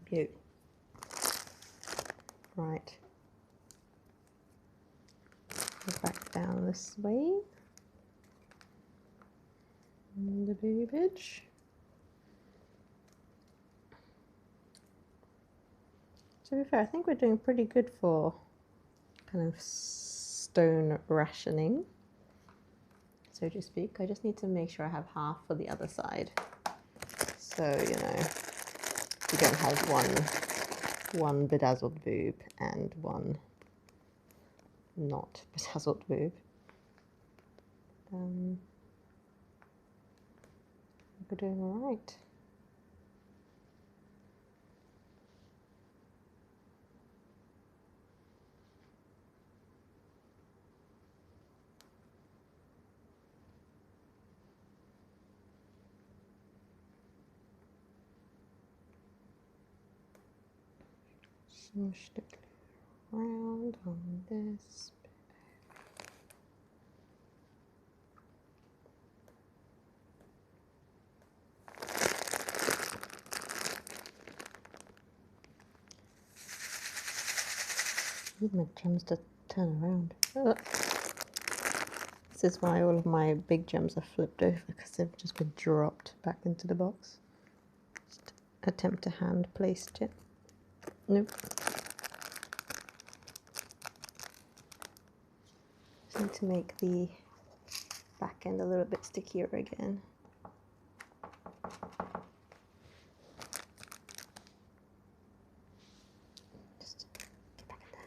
Cute. Right. Go back down this way. And the boobage. To be fair, I think we're doing pretty good for kind of stone rationing, so to speak. I just need to make sure I have half for the other side. So, you know, we don't have one bedazzled boob and one not bedazzled boob. We're doing all right. Smush the glue around on this. Need my gems to turn around. Oh. This is why all of my big gems are flipped over, because they've just been dropped back into the box. Just attempt to hand place it. Nope. Just need to make the back end a little bit stickier again. Just get back in there.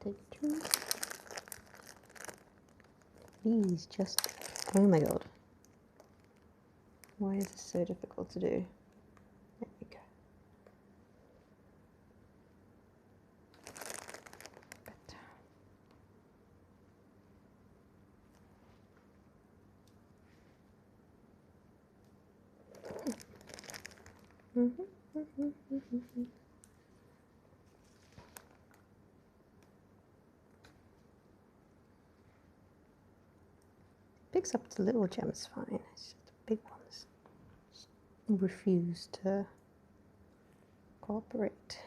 Take two. These just, oh my God. Why is this so difficult to do? There we go. Picks up the little gems fine. It's just the big ones refuse to cooperate.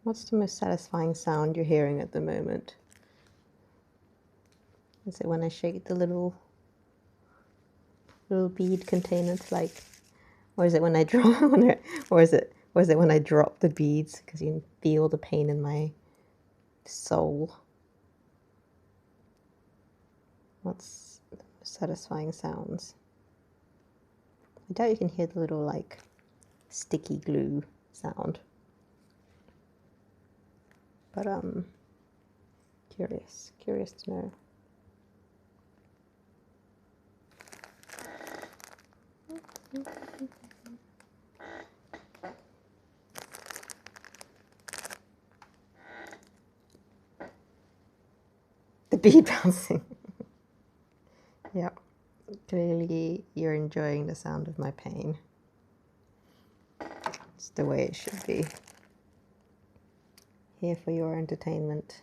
What's the most satisfying sound you're hearing at the moment? Is it when I shake the little bead container to like, or is it when I drop, or is it when I drop the beads, because you can feel the pain in my soul? What's the most satisfying sounds? I doubt you can hear the little like sticky glue sound. But curious to know. The bead bouncing. Yeah, clearly you're enjoying the sound of my pain. It's the way it should be. Here for your entertainment.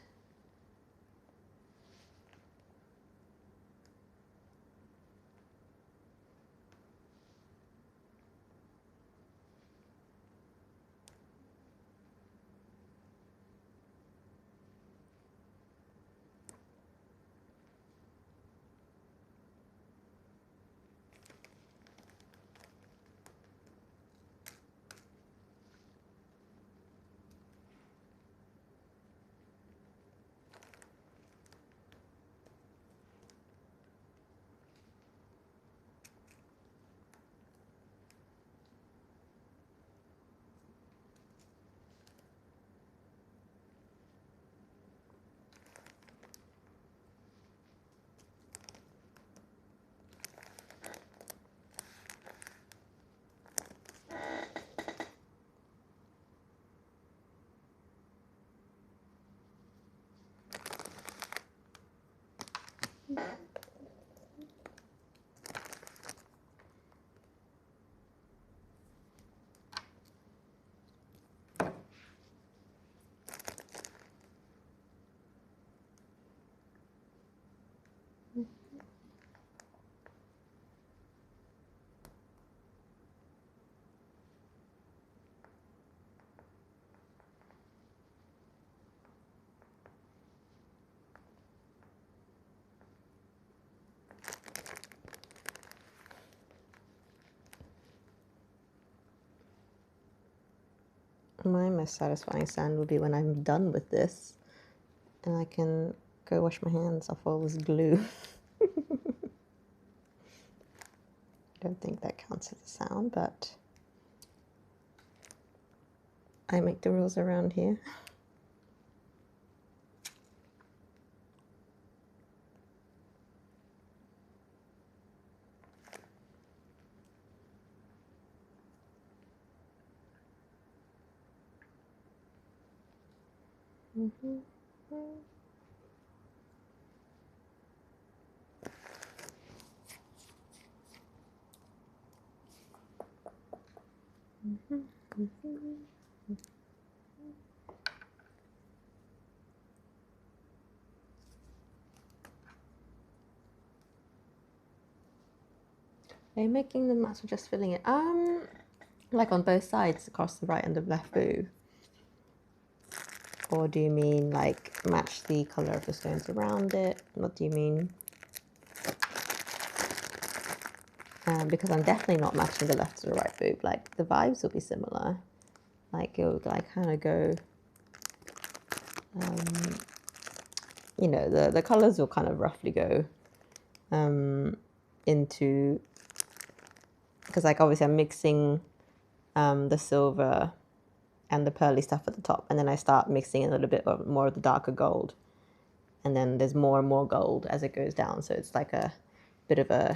My most satisfying sound will be when I'm done with this and I can go wash my hands off all this glue. I don't think that counts as a sound, but I make the rules around here. Are you making the mask or just filling it? Like on both sides, across the right and the left boob? Or do you mean like match the color of the stones around it? What do you mean? Because I'm definitely not matching the left to the right boob. Like the vibes will be similar. Like it will like kind of go, you know, the colors will kind of roughly go into, because like obviously I'm mixing the silver and the pearly stuff at the top, and then I start mixing a little bit more of the darker gold, and then there's more and more gold as it goes down, so it's like a bit of a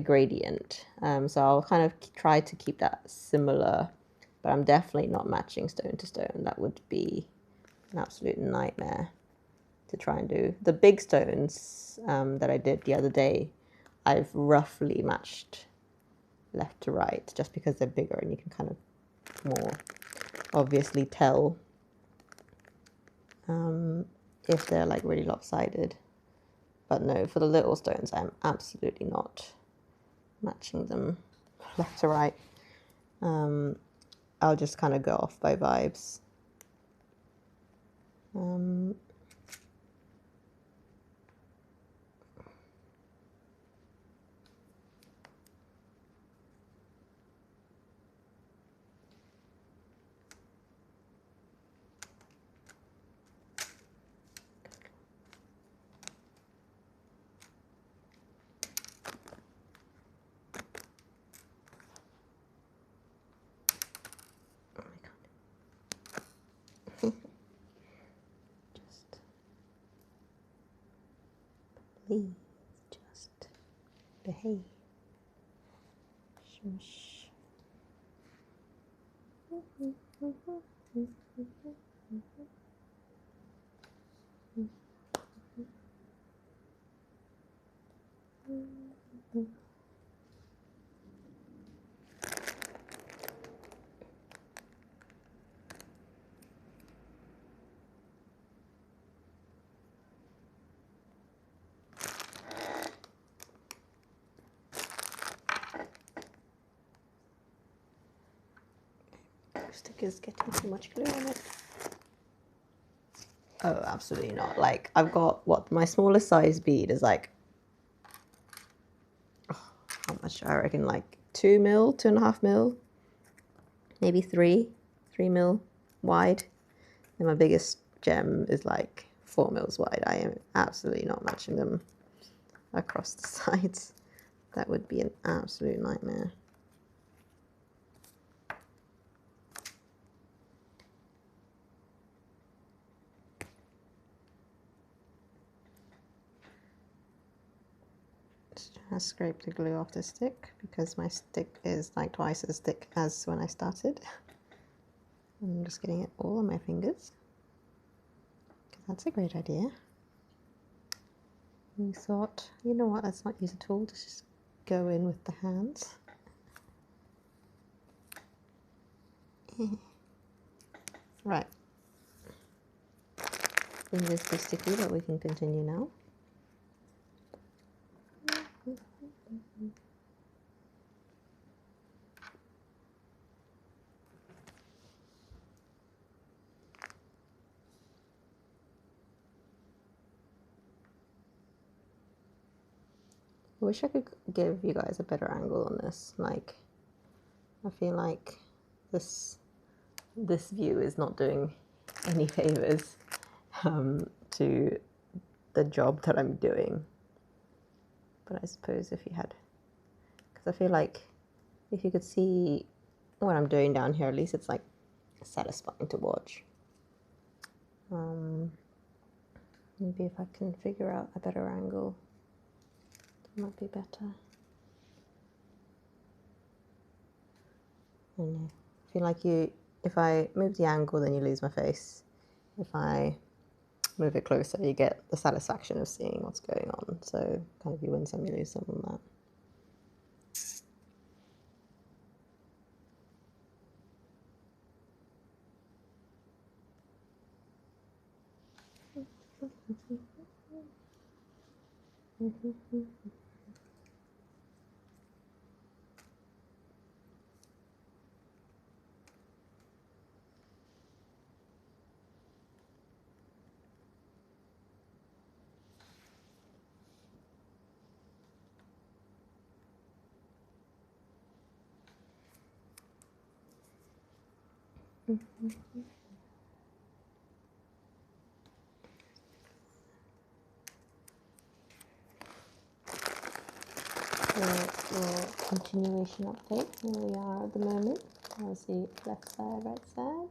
gradient. So I'll kind of try to keep that similar, but I'm definitely not matching stone to stone. That would be an absolute nightmare to try and do. The big stones that I did the other day, I've roughly matched left to right, just because they're bigger and you can kind of more obviously tell if they're like really lopsided. But no, for the little stones, I'm absolutely not matching them left to right. I'll just kind of go off by vibes. Please just behave. Shush. Stick is getting too much glue on it. Oh, absolutely not. Like, I've got, what, my smallest size bead is like, oh, how much? I reckon like 2 mil, 2.5 mil, maybe 3 mil wide. And my biggest gem is like 4 mils wide. I am absolutely not matching them across the sides. That would be an absolute nightmare. I scrape the glue off the stick because my stick is like twice as thick as when I started. I'm just getting it all on my fingers. That's a great idea. We thought, you know what, let's not use a tool, let's just go in with the hands. Right. Fingers be sticky, but we can continue now. I wish I could give you guys a better angle on this. Like, I feel like this view is not doing any favors to the job that I'm doing. But I suppose if you had, because I feel like if you could see what I'm doing down here, at least it's like satisfying to watch. Maybe if I can figure out a better angle, it might be better. I don't know. I feel like if I move the angle, then you lose my face. If I move it closer, you get the satisfaction of seeing what's going on. So kind of you win some, you lose some on that. Your continuation update, where we are at the moment. I'll see left side, right side.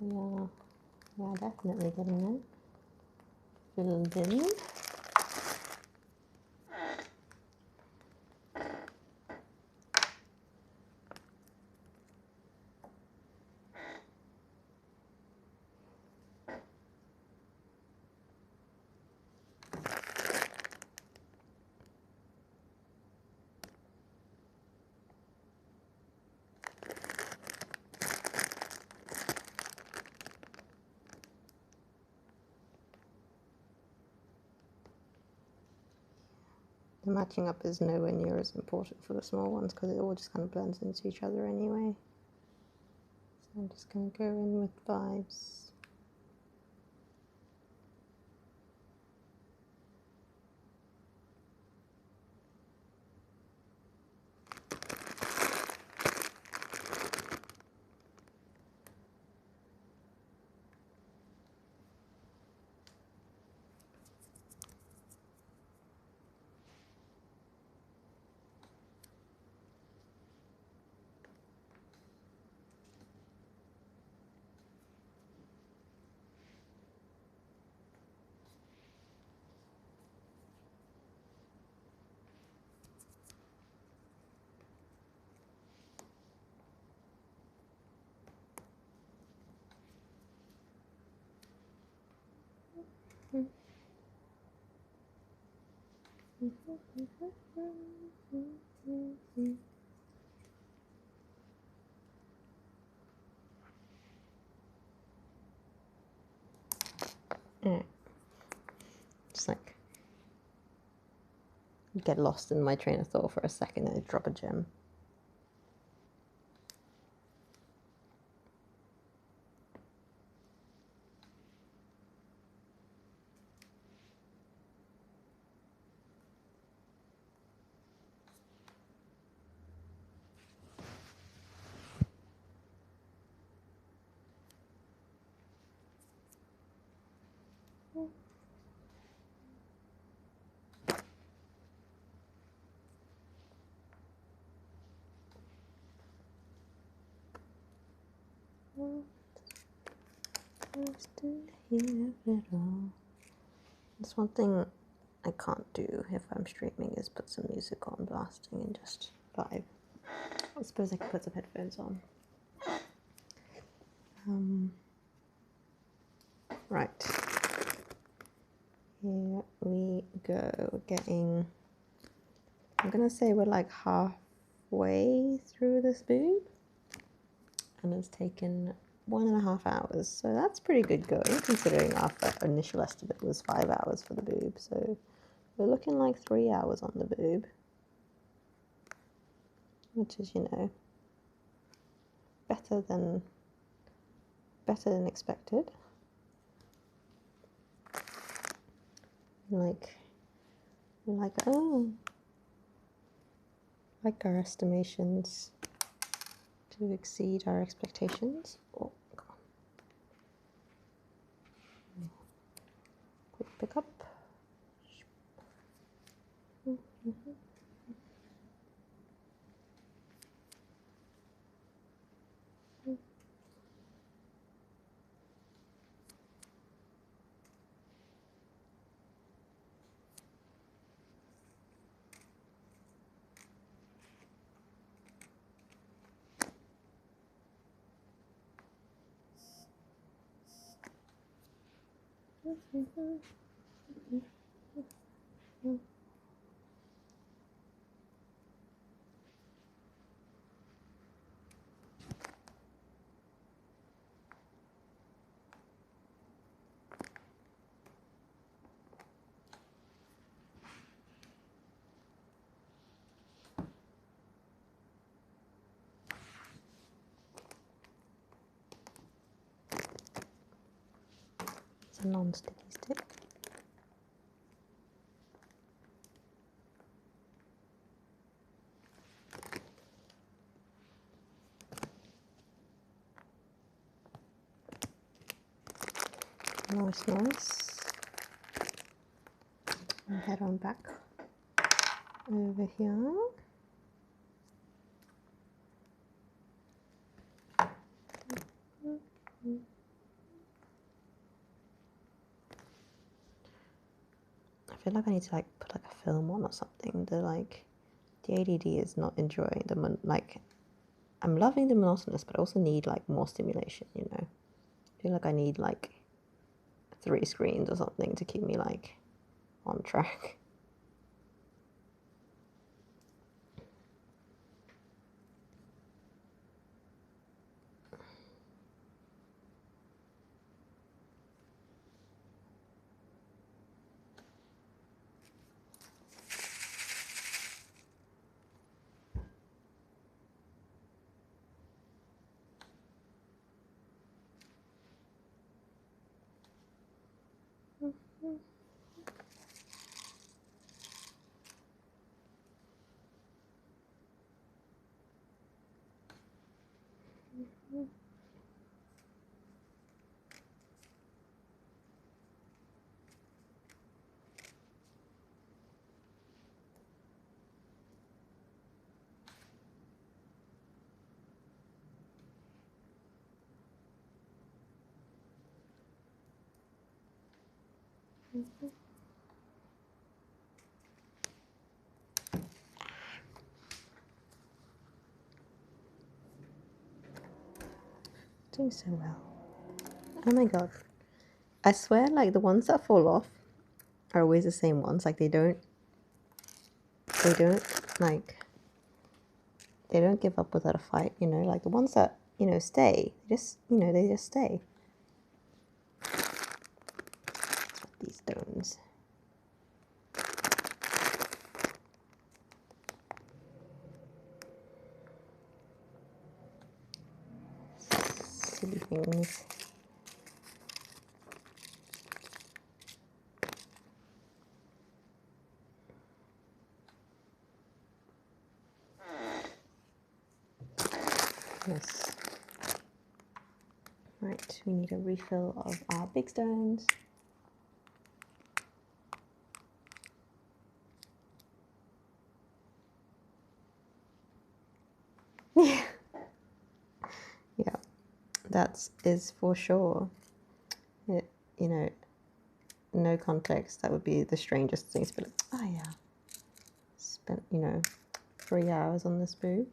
We are definitely getting in. Filled in. The matching up is nowhere near as important for the small ones because it all just kind of blends into each other anyway. So I'm just going to go in with vibes. Just like get lost in my train of thought for a second and drop a gem. That's one thing I can't do if I'm streaming is put some music on blasting and just vibe. I suppose I could put some headphones on. Right. Here we go, getting, I'm gonna say we're like halfway through this boob, and it's taken 1.5 hours, so that's pretty good going considering our initial estimate was 5 hours for the boob. So we're looking like 3 hours on the boob, which is, you know, better than expected. Oh, like our estimations to exceed our expectations. Oh, come on. Quick pick up. It's a non-sticky stick. Nice, nice. And head on back over here. I feel like I need to like put like a film on or something. The ADD is not enjoying the I'm loving the monotonous, but I also need like more stimulation, you know. I feel like I need like 3 screens or something to keep me like on track. Doing so well. Oh my god. I swear, like, the ones that fall off are always the same ones. Like, they don't give up without a fight, you know? Like, the ones that, you know, stay, they just stay. These stones. Silly things. Yes. Right, we need a refill of our big stones. Yeah. Yeah, that is for sure. It, you know, no context, that would be the strangest thing to be like, oh yeah, spent, you know, 3 hours on this boob.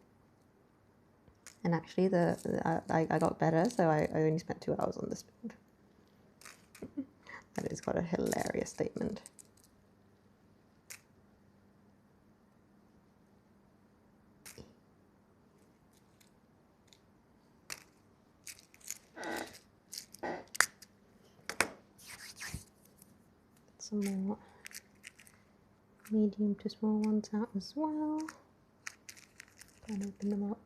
And actually, I got better, so I only spent 2 hours on this boob. That is quite a hilarious statement. Some more medium to small ones out as well. And open them up.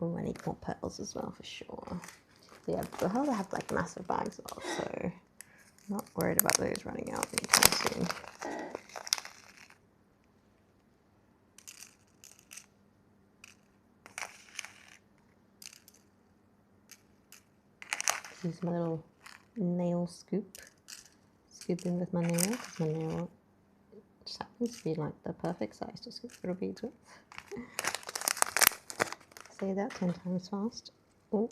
Oh, I need more pearls as well for sure. Yeah, the hell I have like massive bags of, so I'm not worried about those running out anytime soon. Use my little nail scoop. Scoop in with my nail, because my nail just happens to be like the perfect size to scoop little beads with. Say that 10 times fast. Oh.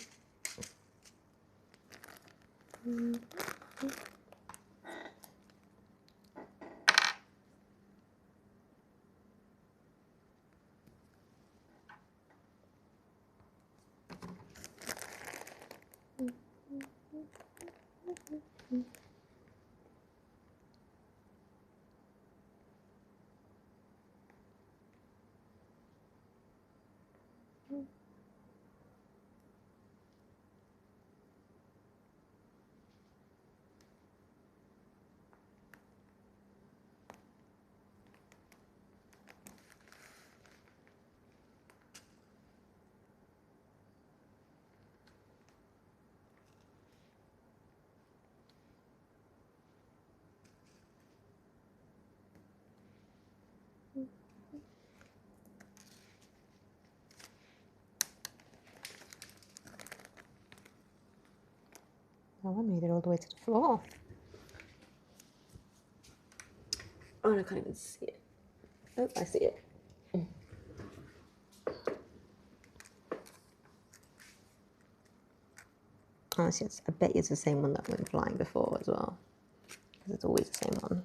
Oh, I made it all the way to the floor. Oh, and I can't even see it. Oh, I see it. Honestly, I bet it's the same one that went flying before as well. Because it's always the same one.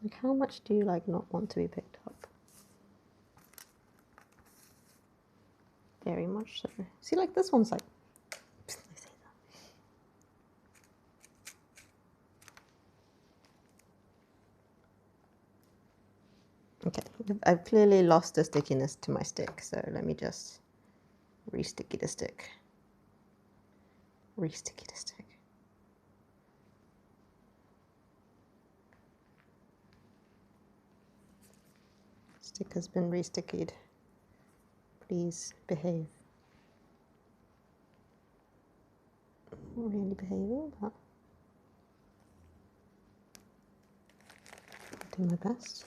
Like, how much do you like not want to be picked up? Very much so. See, like this one's like. I say that. Okay, I've clearly lost the stickiness to my stick, so let me just re-sticky the stick. Re-sticky the stick. Stick has been re-stickied. Please behave. Not really behaving, but I'll do my best.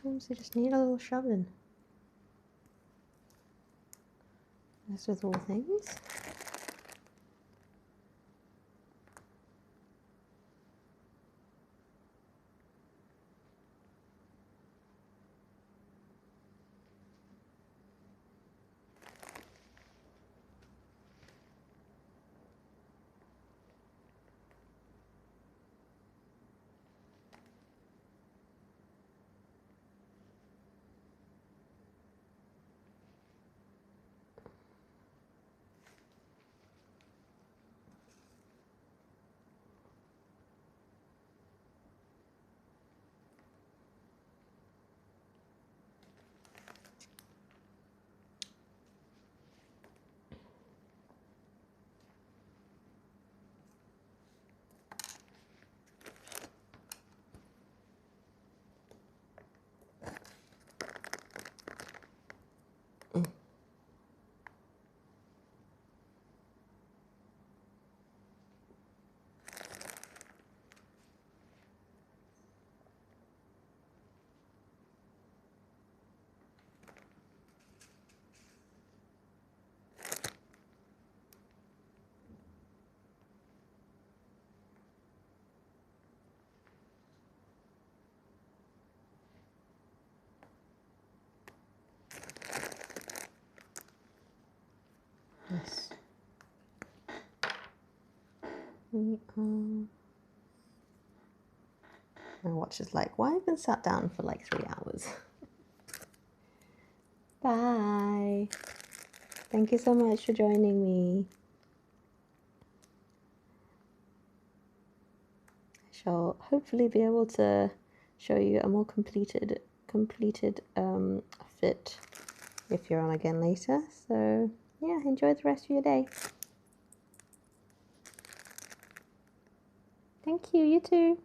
Sometimes you just need a little shoving. As with all things. we are. My watch is like, why have I been sat down for like 3 hours? Bye. Thank you so much for joining me. I shall hopefully be able to show you a more completed fit if you're on again later. So yeah, enjoy the rest of your day. Thank you, you too.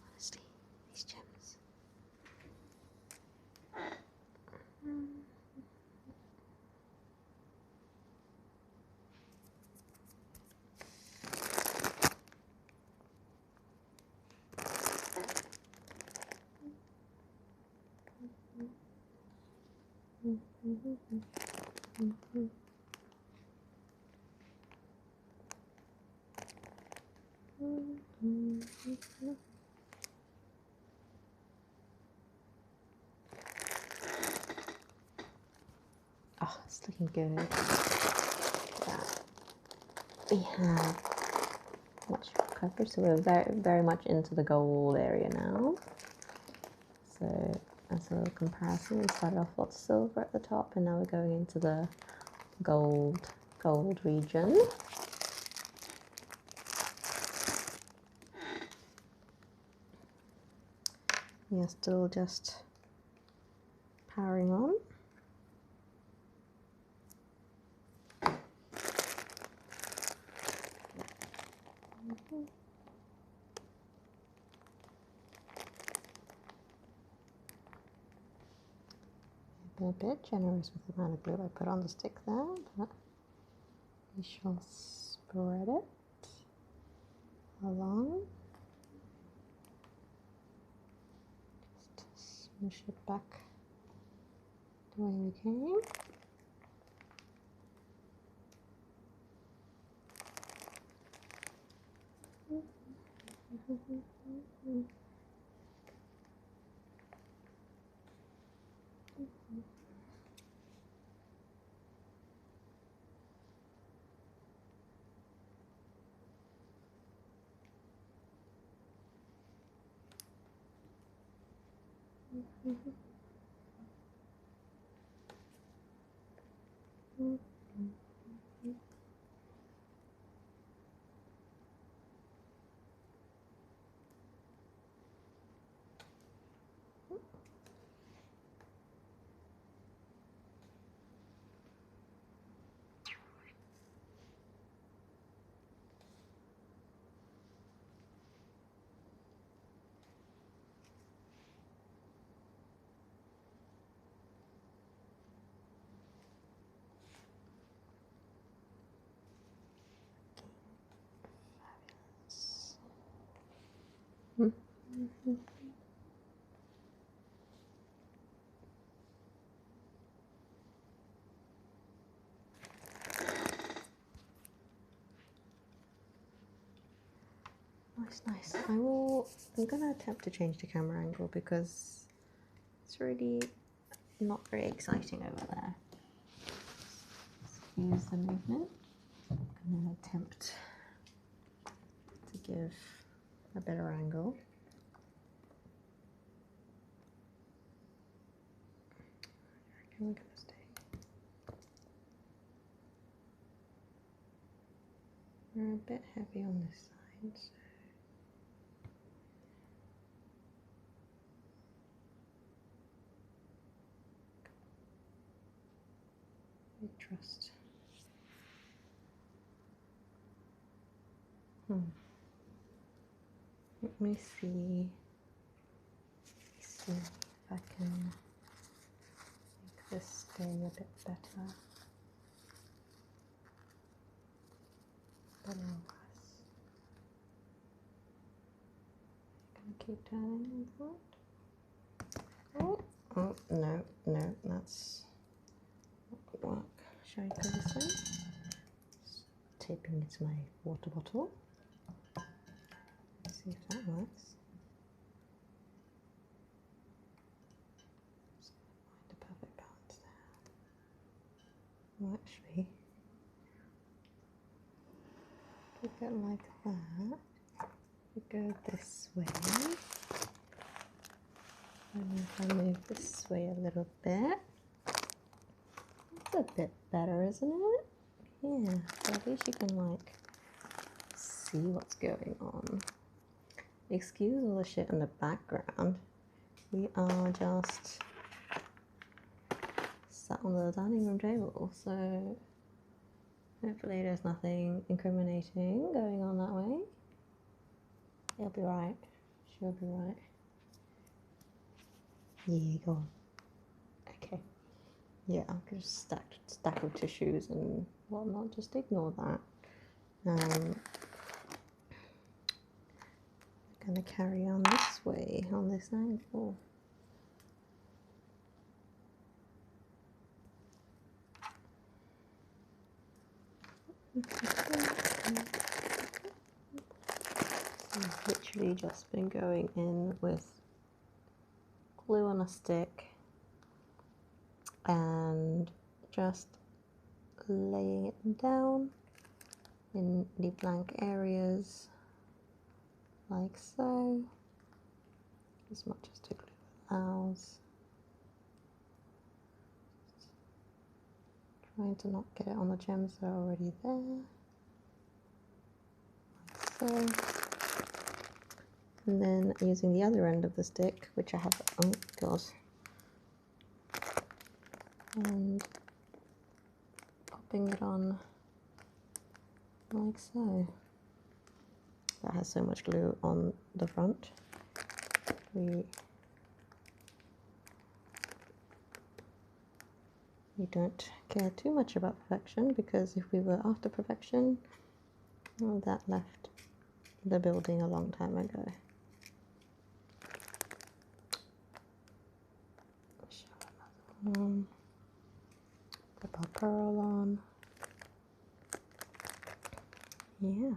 Honestly, these gems. Oh, it's looking good. We have much coverage, so we're very much into the gold area now. So as a little comparison, we started off with silver at the top, and now we're going into the gold region. We are still just powering on. A bit generous with the amount of glue I put on the stick there, but we shall spread it along. Just smush it back the way we came. Nice. I'm gonna attempt to change the camera angle because it's really not very exciting over there. Excuse the movement. I'm gonna attempt to give a better angle. I reckon we're gonna stay. We're a bit heavy on this side, so we trust. Let me see if I can make this stay a bit better. Better or worse. Gonna keep turning that. Oh no, that's not gonna work. Shall I go this way? Taping it to my water bottle. See if that works. Just find a perfect balance there. Well, actually, if we go like that, we go this way. And if I move this way a little bit, that's a bit better, isn't it? Yeah, so at least you can like see what's going on. Excuse all the shit in the background. We are just sat on the dining room table, so hopefully there's nothing incriminating going on that way. It'll be right. She'll be right. Yeah, go on. Okay. Yeah, I'm just stack of tissues and whatnot. Just ignore that. I'm gonna carry on this way, on this angle. I've literally just been going in with glue on a stick and just laying it down in the blank areas like so, as much as the glue allows. Trying to not get it on the gems that are already there, like so. And then using the other end of the stick, which I have, oh god, and popping it on like so. That has so much glue on the front. We don't care too much about perfection, because if we were after perfection, well, that left the building a long time ago. Put our pearl on. Yeah.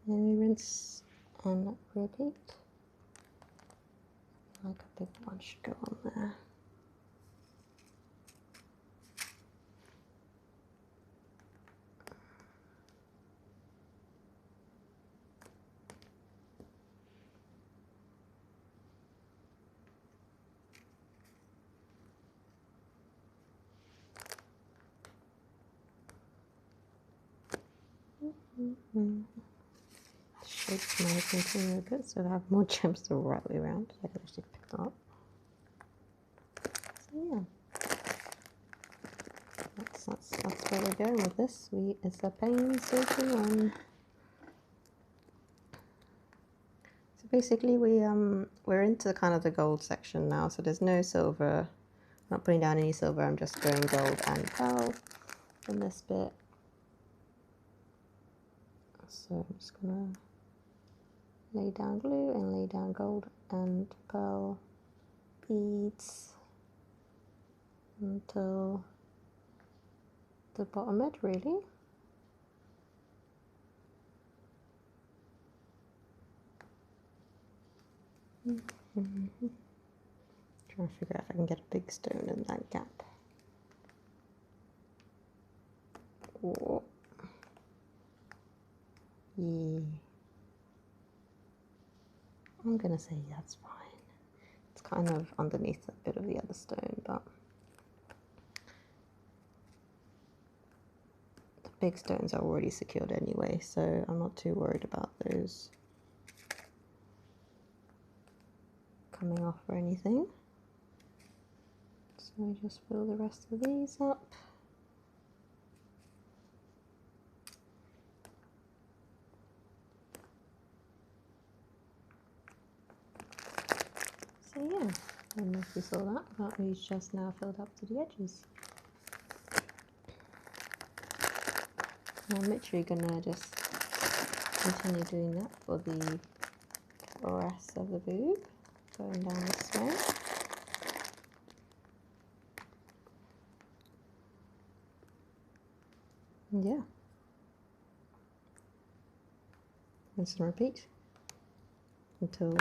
Then we rinse and repeat. Like a big one should go on there. Shapes my continue a bit so I have more gems the right way around. So I can actually pick them up. So yeah, that's where we're going with this. It's a painstaking one. So basically we're into kind of the gold section now. So there's no silver. I'm not putting down any silver. I'm just going gold and pearl in this bit. So I'm just gonna lay down glue and lay down gold and pearl beads until the bottom edge, really. Trying to figure out if I can get a big stone in that gap. Oh. Yeah. I'm gonna say that's fine. It's kind of underneath a bit of the other stone, but the big stones are already secured anyway, so I'm not too worried about those coming off or anything. So I just fill the rest of these up. So yeah, I don't know if you saw that, but we've just now filled up to the edges. And I'm literally gonna just continue doing that for the rest of the boob, going down this way. And yeah, rinse and repeat until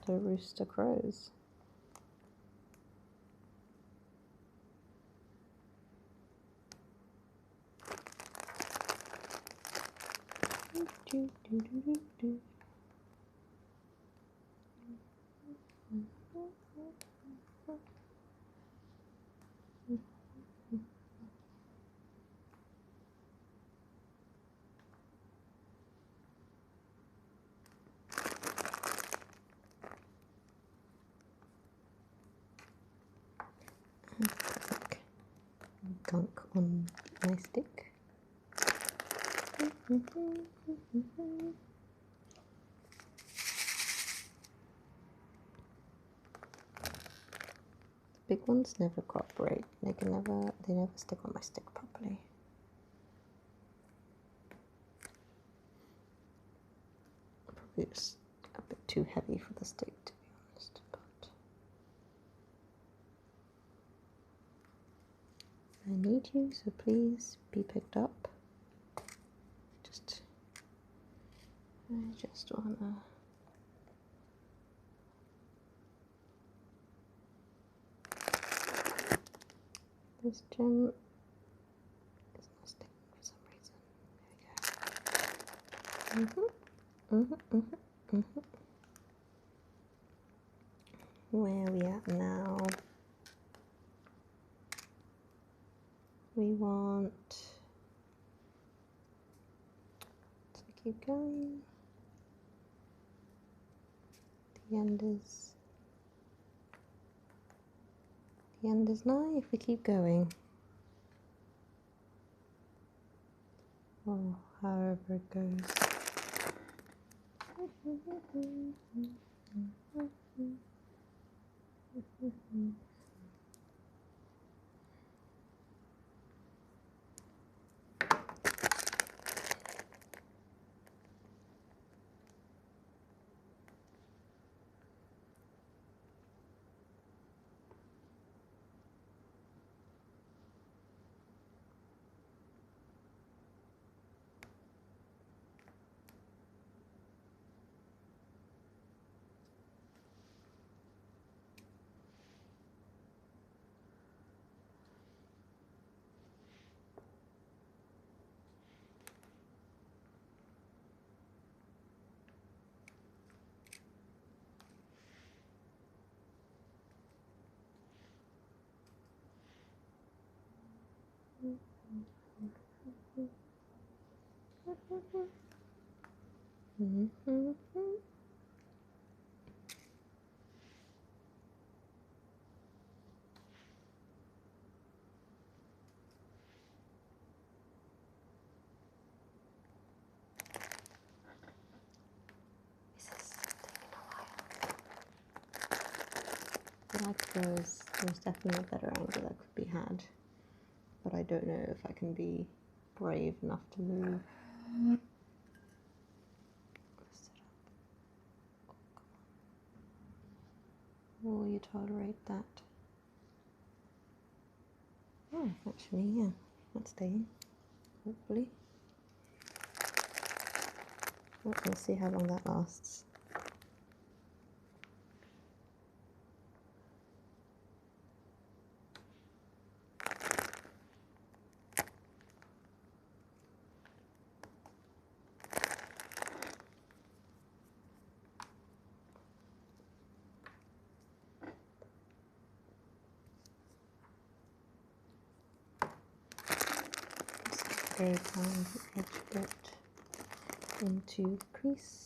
the rooster crows. Gunk on my stick. The big ones never cooperate. They never stick on my stick properly. Probably just a bit too heavy for the stick, to be honest. But I need you, so please be picked up. I just wanna this gem is not sticking for some reason. There we go. Where are we at now? We want to keep going. The end is nigh if we keep going. Or however it goes. Like there's definitely a better angle that could be had, but I don't know if I can be brave enough to move. Will you tolerate that? Oh, actually, yeah, that's staying, hopefully. Oh, we'll see how long that lasts. They can edge bit into the crease.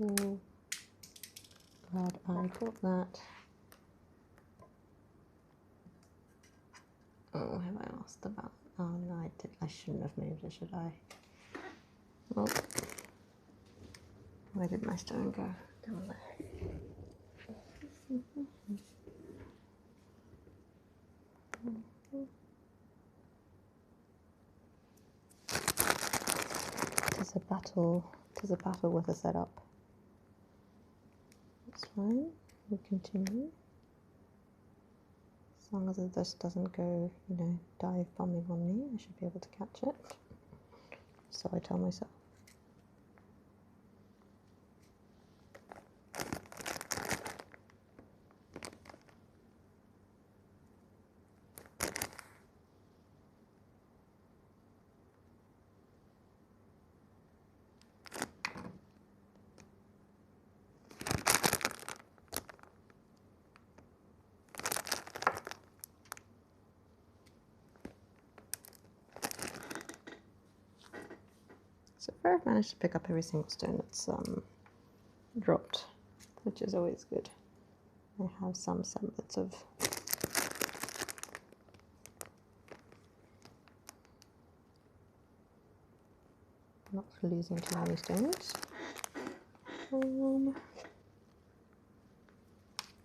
Oh, glad I got that. Oh, have I lost the balance? Oh no, I did. I shouldn't have moved it, should I? Well, where did my stone go? Down there. Tis a battle with a setup. That's fine, we'll continue. As long as this doesn't go, you know, dive bombing on me, I should be able to catch it. So I tell myself. So far I've managed to pick up every single stone that's dropped, which is always good. I have some semblance of not losing too many stones.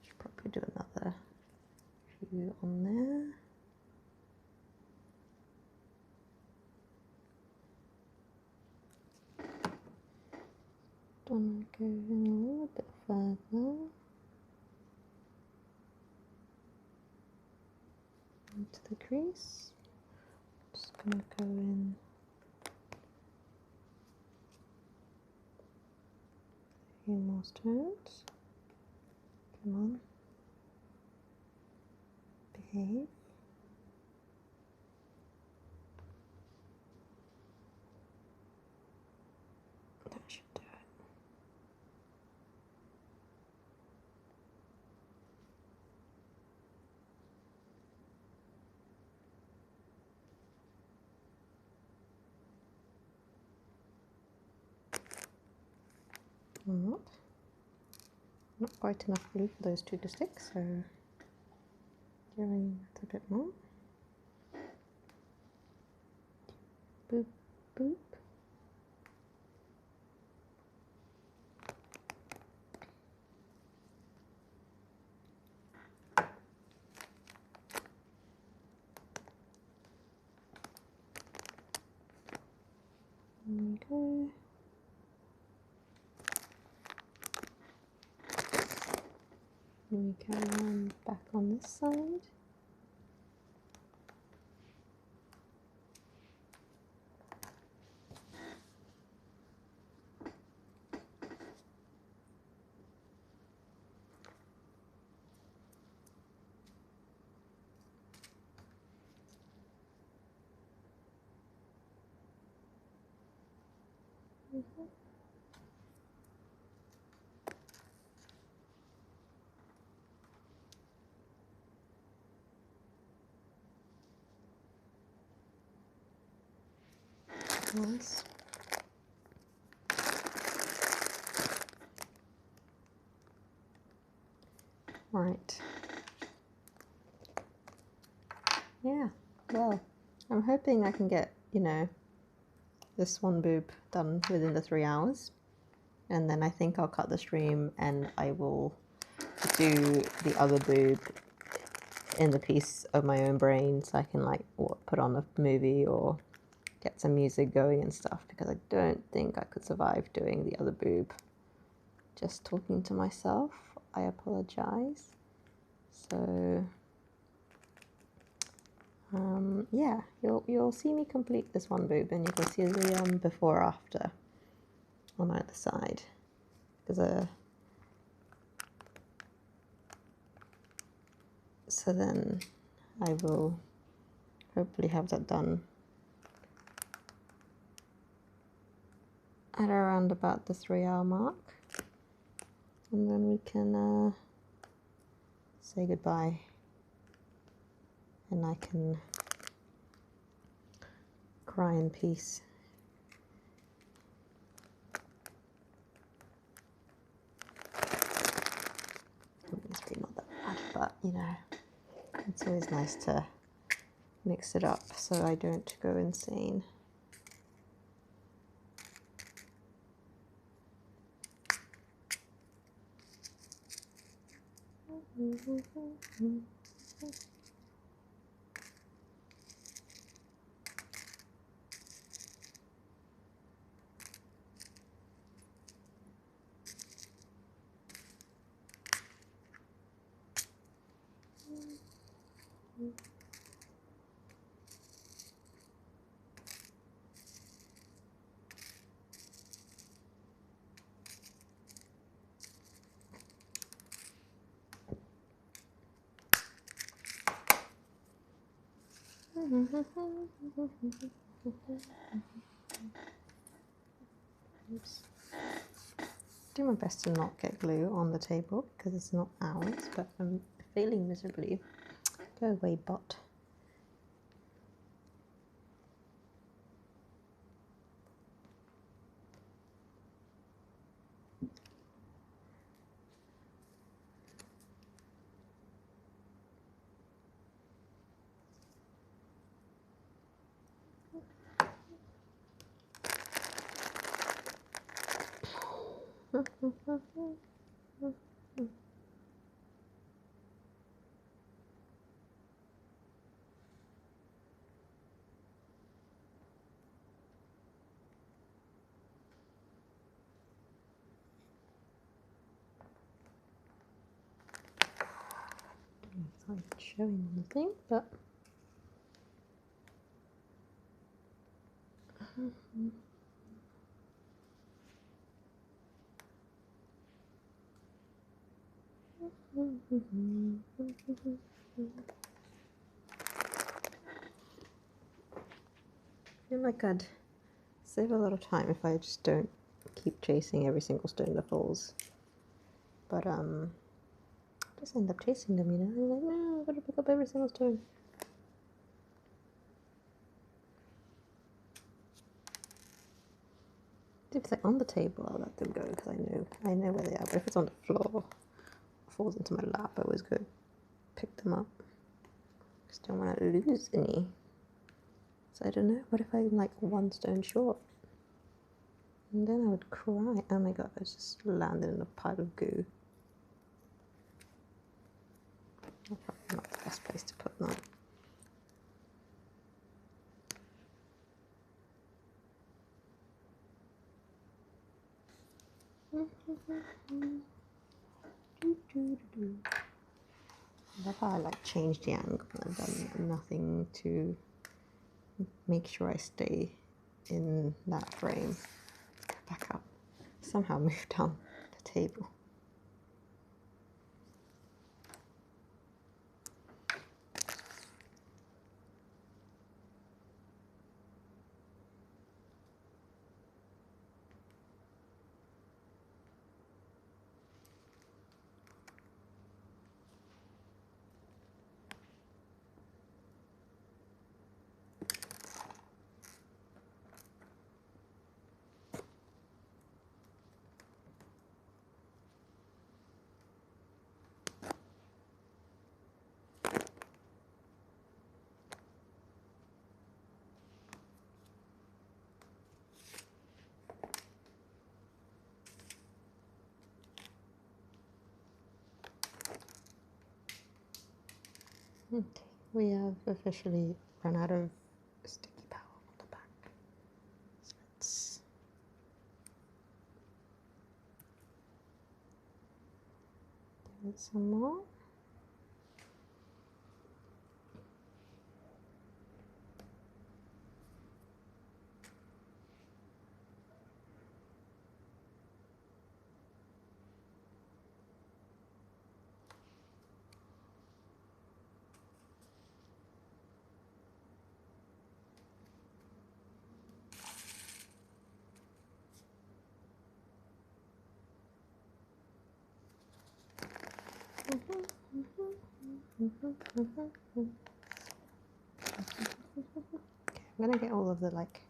Should probably do another few on there. Gonna go in a little bit further into the crease. Just gonna go in a few more stones. Come on, behave. That should do it. Not quite enough glue for those two to stick, so giving it a bit more. Boop, boop. There we go. We carry on back on this side. Nice. Right. Yeah, well, I'm hoping I can get, you know, this one boob done within the 3 hours. And then I think I'll cut the stream and I will do the other boob in the piece of my own brain so I can like put on a movie or get some music going and stuff, because I don't think I could survive doing the other boob just talking to myself. I apologize. So yeah, you'll see me complete this one boob and you can see the before after on either side. So then I will hopefully have that done at around about the 3-hour mark, and then we can say goodbye and I can cry in peace. It's really not that bad, but you know, it's always nice to mix it up so I don't go insane. Oops. Do my best to not get glue on the table because it's not ours, but I'm failing miserably. Go away, bot. It's not showing on the thing, but I feel like I'd save a lot of time if I just don't keep chasing every single stone that falls. But just end up chasing them, you know? I'm like, no, I've got to pick up every single stone. If they're on the table, I'll let them go because I know where they are. But if it's on the floor, or falls into my lap, I always go pick them up. Just don't want to lose any. So I don't know. What if I'm like one stone short? And then I would cry. Oh my god! I just landed in a pile of goo. Probably not the best place to put that. I love how I like changed the angle. I've done nothing to make sure I stay in that frame. Back up. Somehow move down the table. Okay, we have officially run out of sticky powder on the back. So let's do it some more. Okay, I'm gonna get all of the like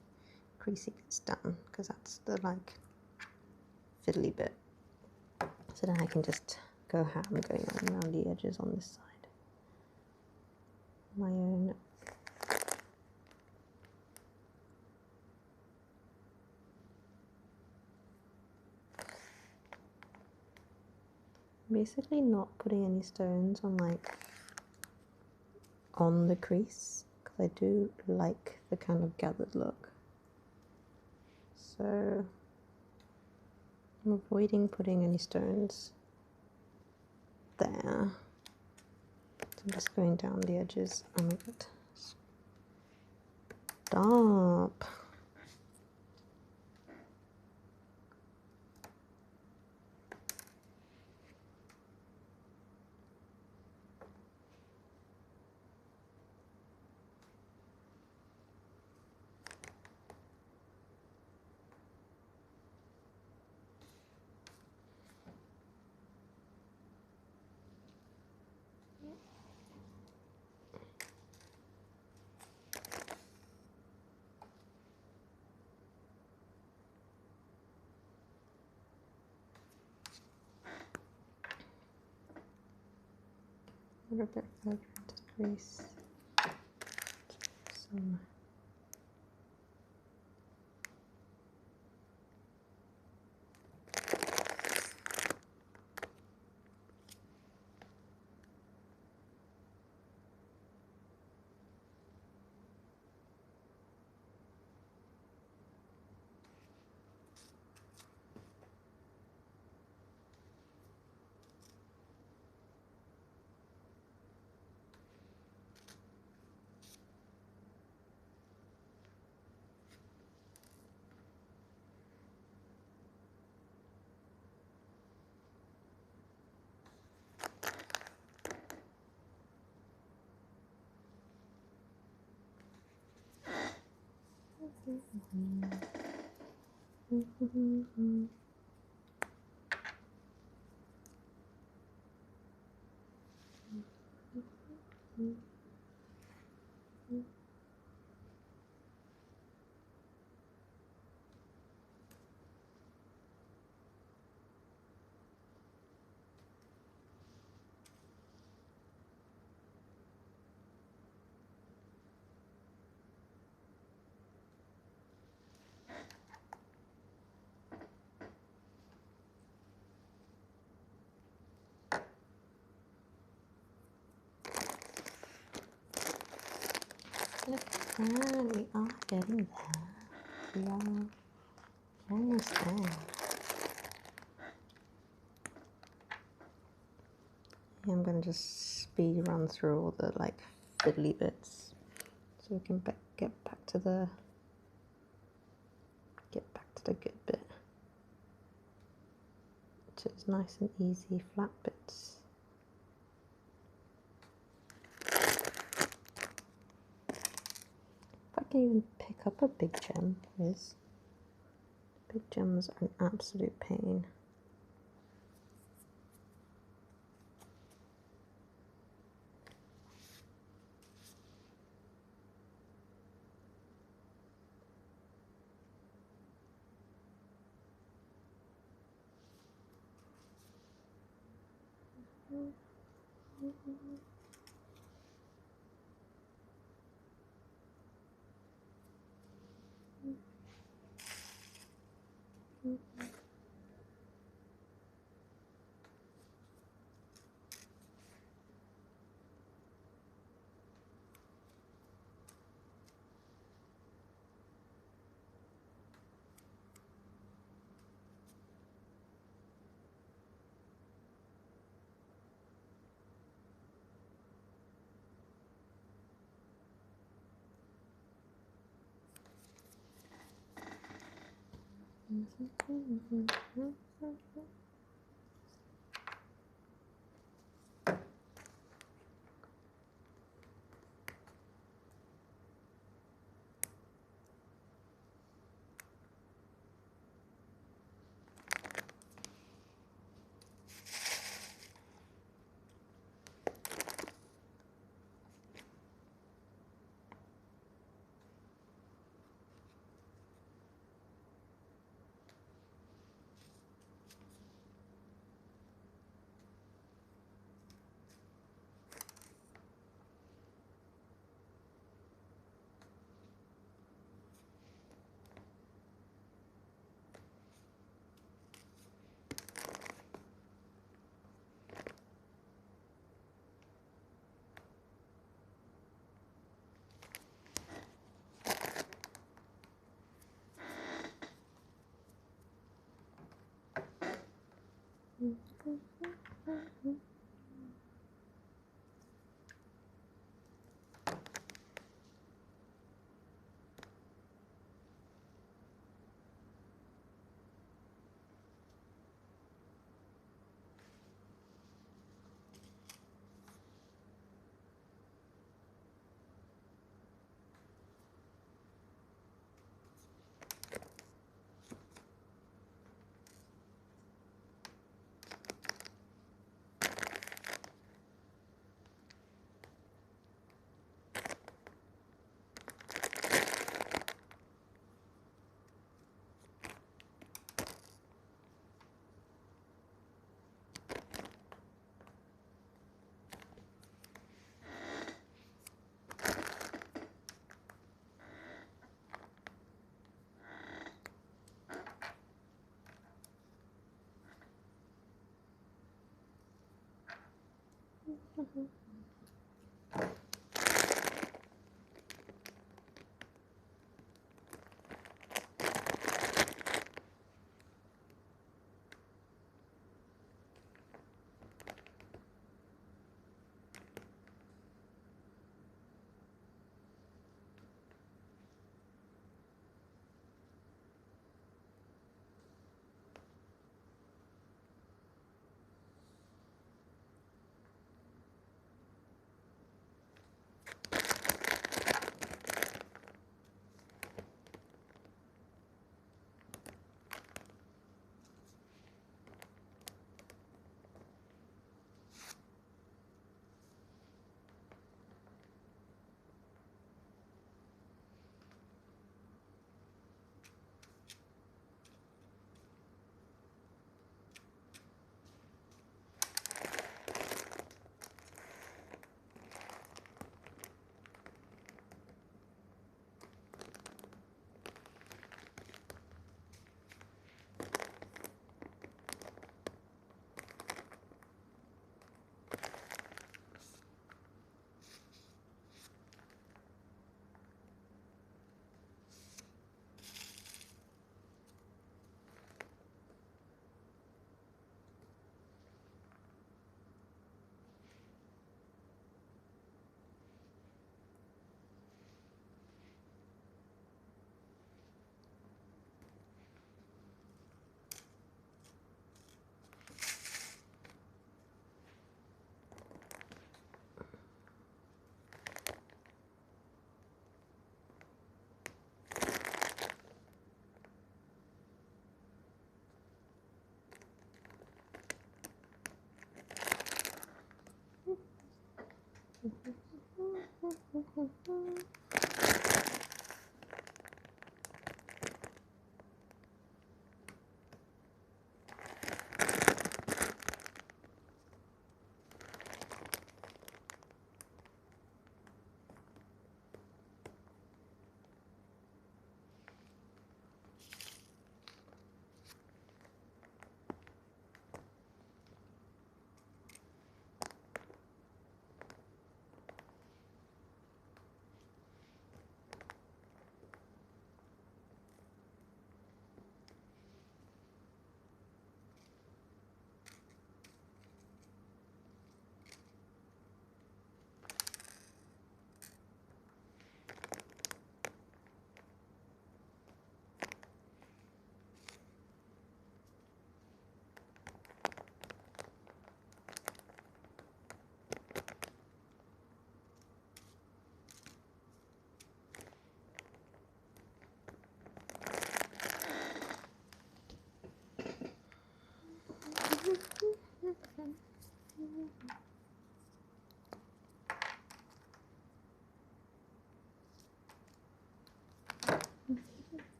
creasy bits done because that's the like fiddly bit. So then I can just go ham going on around the edges on this side. My own basically not putting any stones on like on the crease because I do like the kind of gathered look. So I'm avoiding putting any stones there. So I'm just going down the edges. Oh my god. Stop. A little bit further into the crease. Some And we are getting there. We are almost there. I'm going to just speed run through all the like fiddly bits so we can get back to the good bit, which is nice and easy flat bits. If I can even pick up a big gem, please. Big gems are an absolute pain.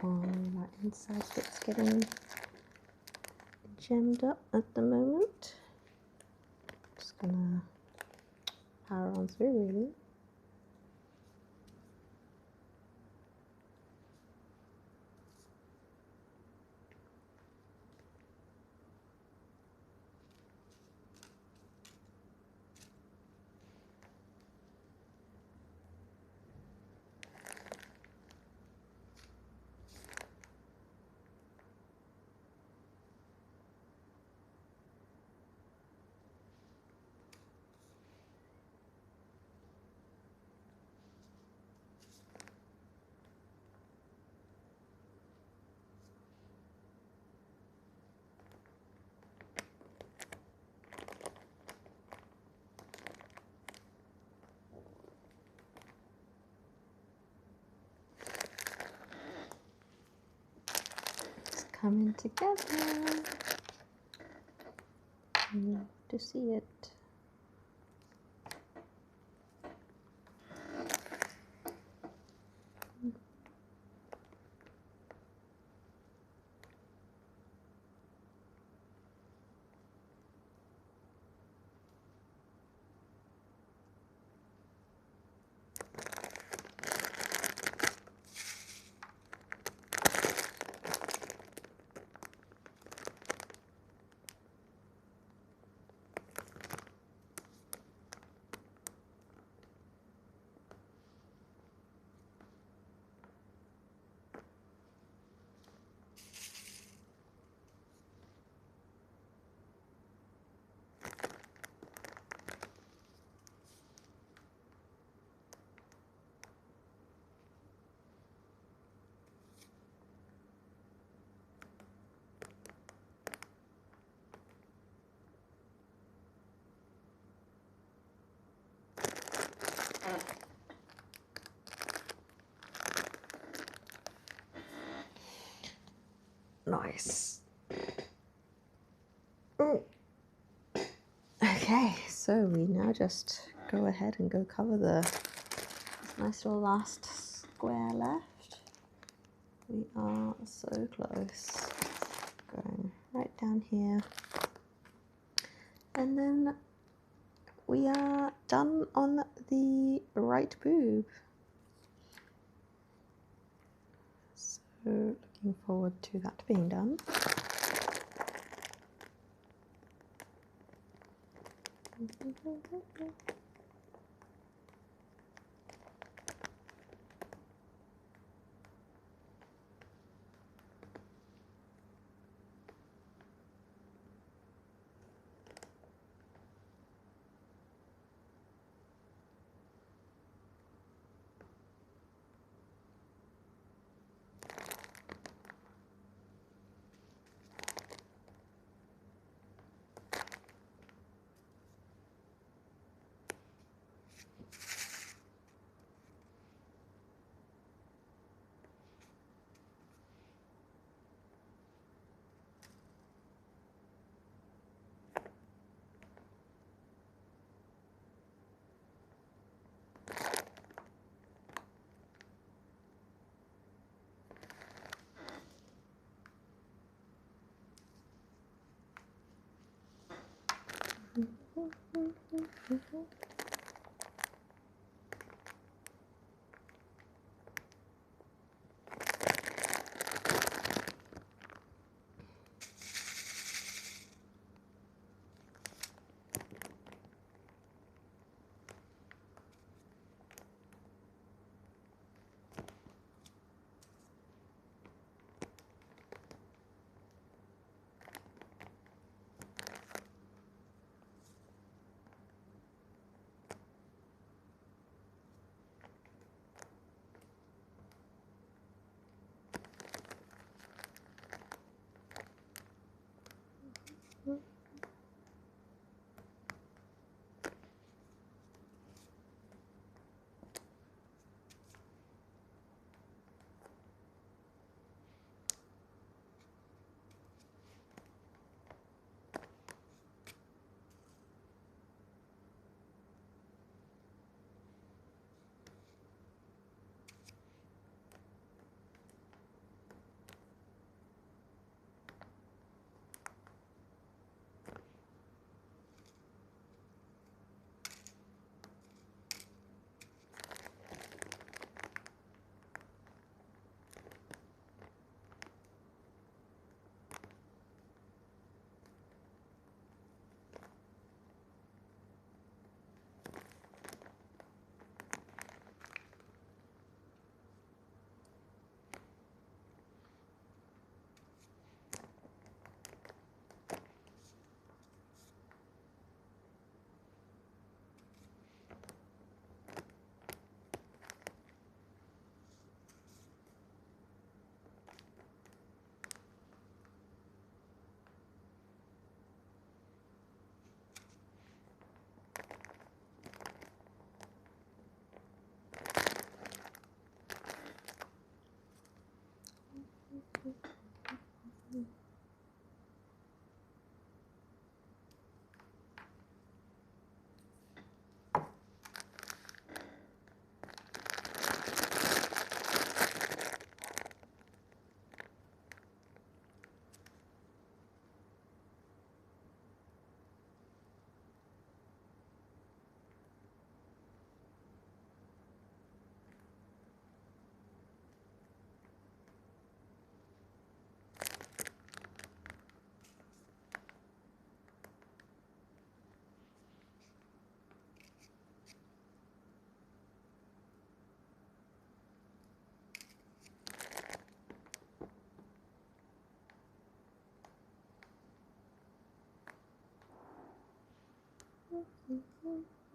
My inside bit's getting gemmed up at the moment. Just gonna power on through really. coming together. You love to see it. Nice. Ooh. Okay, so we now just go ahead and go cover the nice little last square left. We are so close. Going right down here. And then we are done on the right boob. So looking forward to that being done.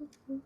So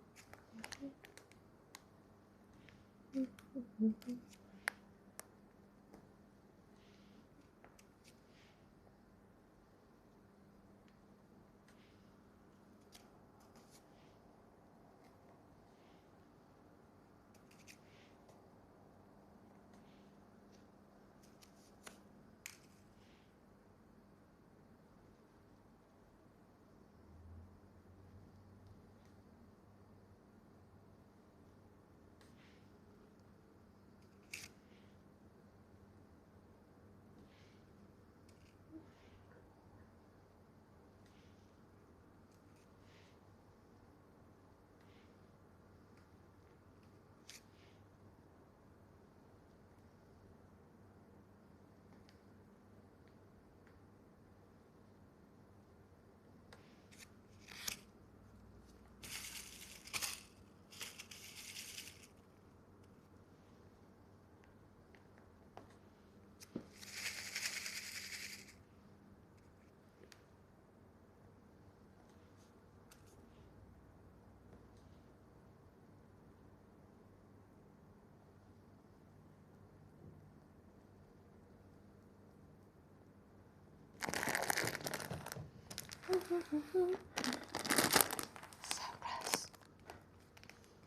close.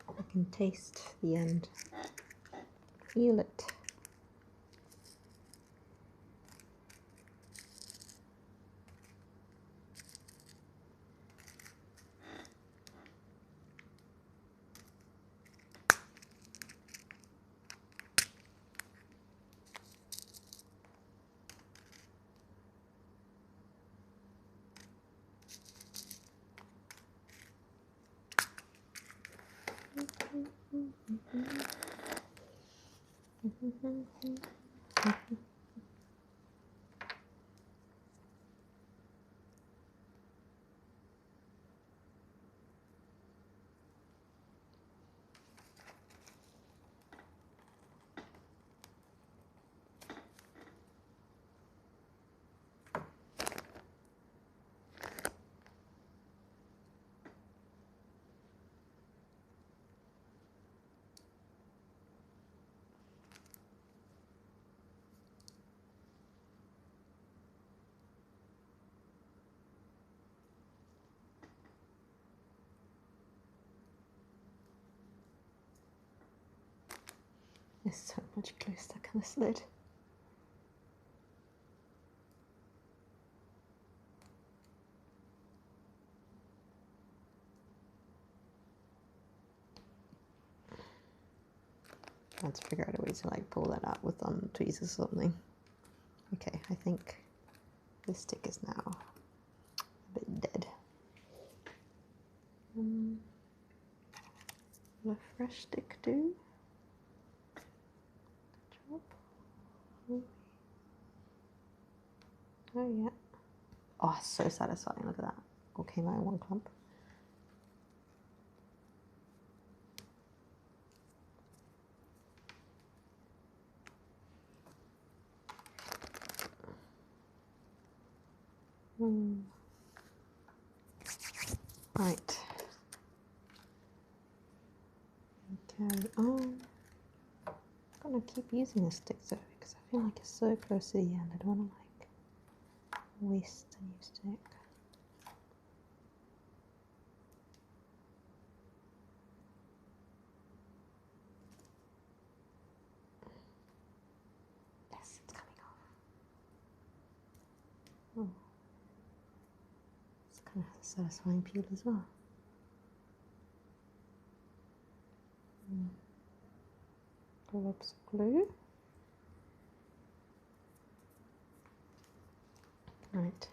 I can taste the end. Feel it. There's so much glue stuck on this lid. Let's figure out a way to like pull that out with tweezers or something. Okay, I think this stick is now a bit dead. Will a fresh stick do? Oh yeah. Oh, so satisfying, look at that. All came out in one clump. Right. Carry on. I'm gonna keep using this stick though because I feel like it's so close to the end. I don't want to like waste a new stick. Yes, it's coming off. Oh. It's kind of has a satisfying peel as well. Globs of glue. Right.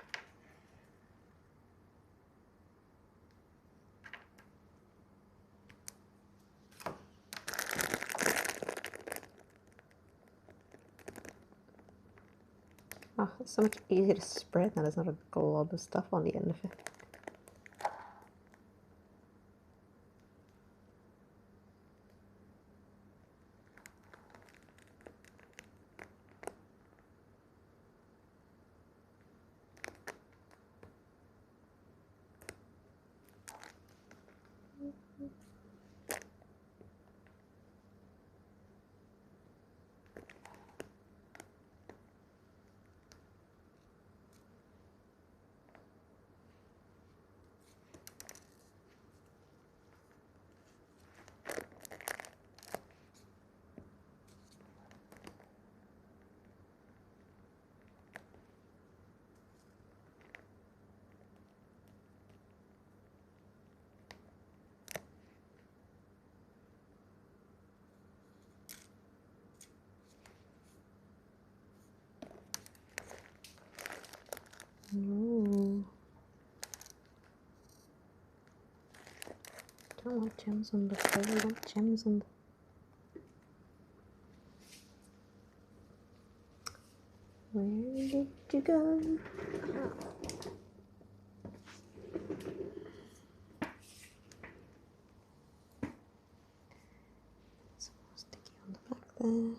Oh, it's so much easier to spread now. There's not a glob of stuff on the end of it. Ooh. Don't want gems on the bow, I want gems on the... Where did you go? It's more sticky on the back there.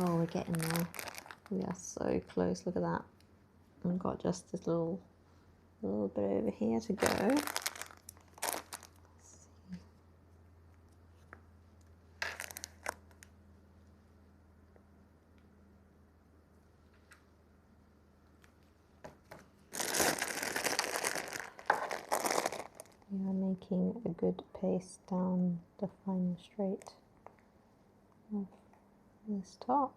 Oh, we're getting there. We are so close. Look at that. I've got just this little bit over here to go. Let's see. We are making a good pace down the final straight of this top.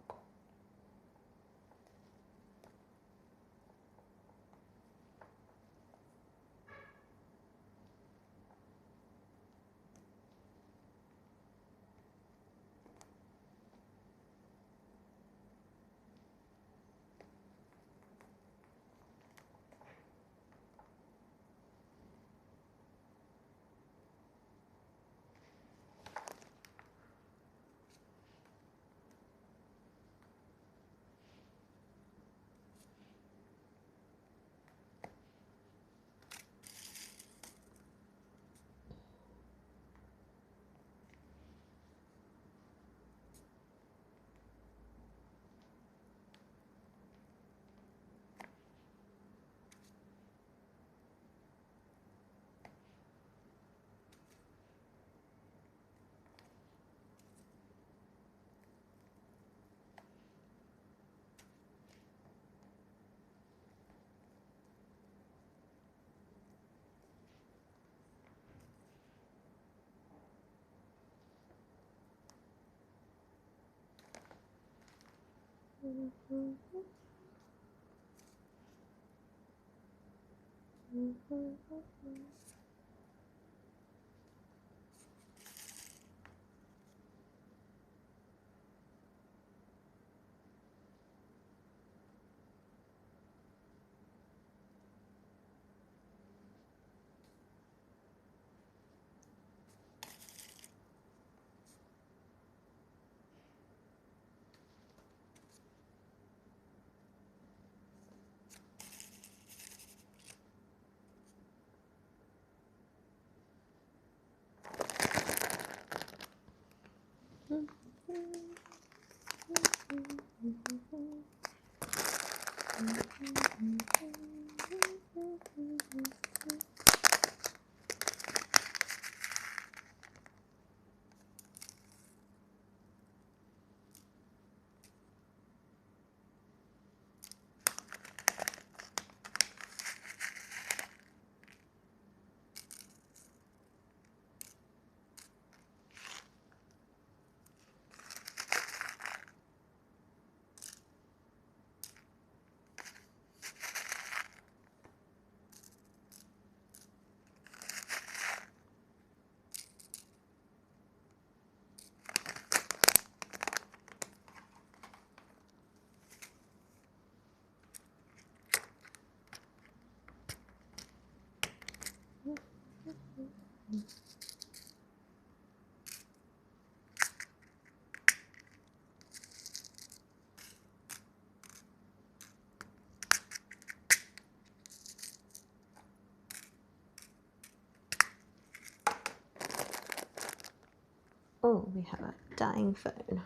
Oh, we have a dying phone.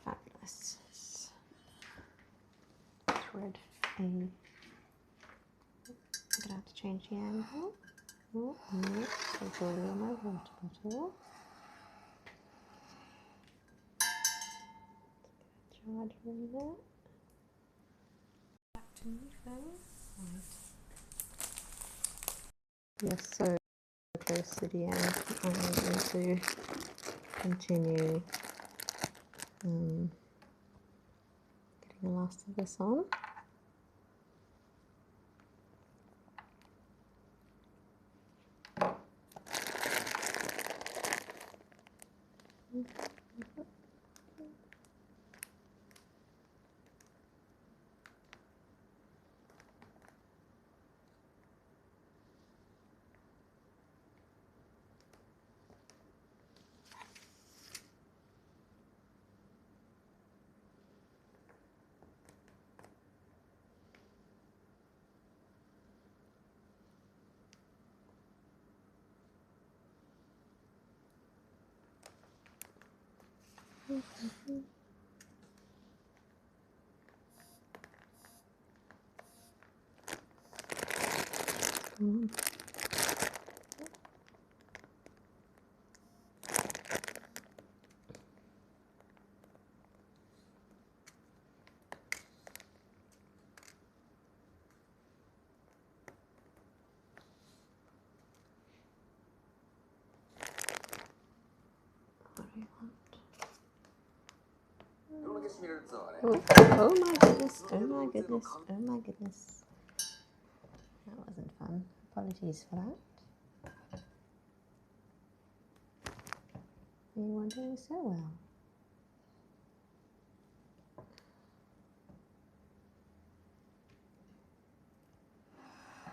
Fabulous. Thread a. I'm gonna have to change the angle. Oh, no, it's already on my water bottle. Charger in there. Back to my phone. Right. Yes, so close to the end. I'm going to continue getting the last of this on. Oh, oh my goodness, oh my goodness, oh my goodness. That wasn't fun. Apologies for that. You weren't doing so well.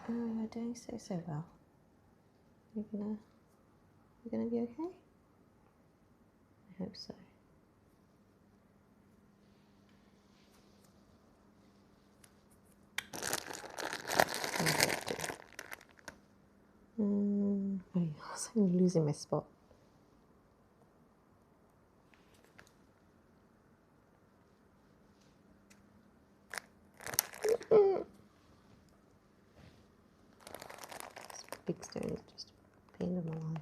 Oh, you're doing so well. You're gonna be okay? I hope so. Oh, I'm losing my spot. Big stone is just a pain in the life.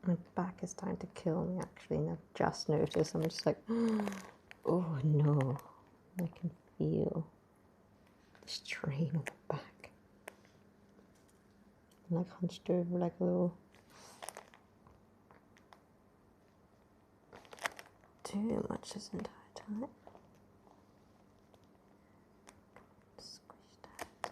My back is starting to kill me actually, and I've just noticed. I'm just like, oh no, I can feel the strain on my back. I'm like hunched over like a little, too much this entire time. Squish that.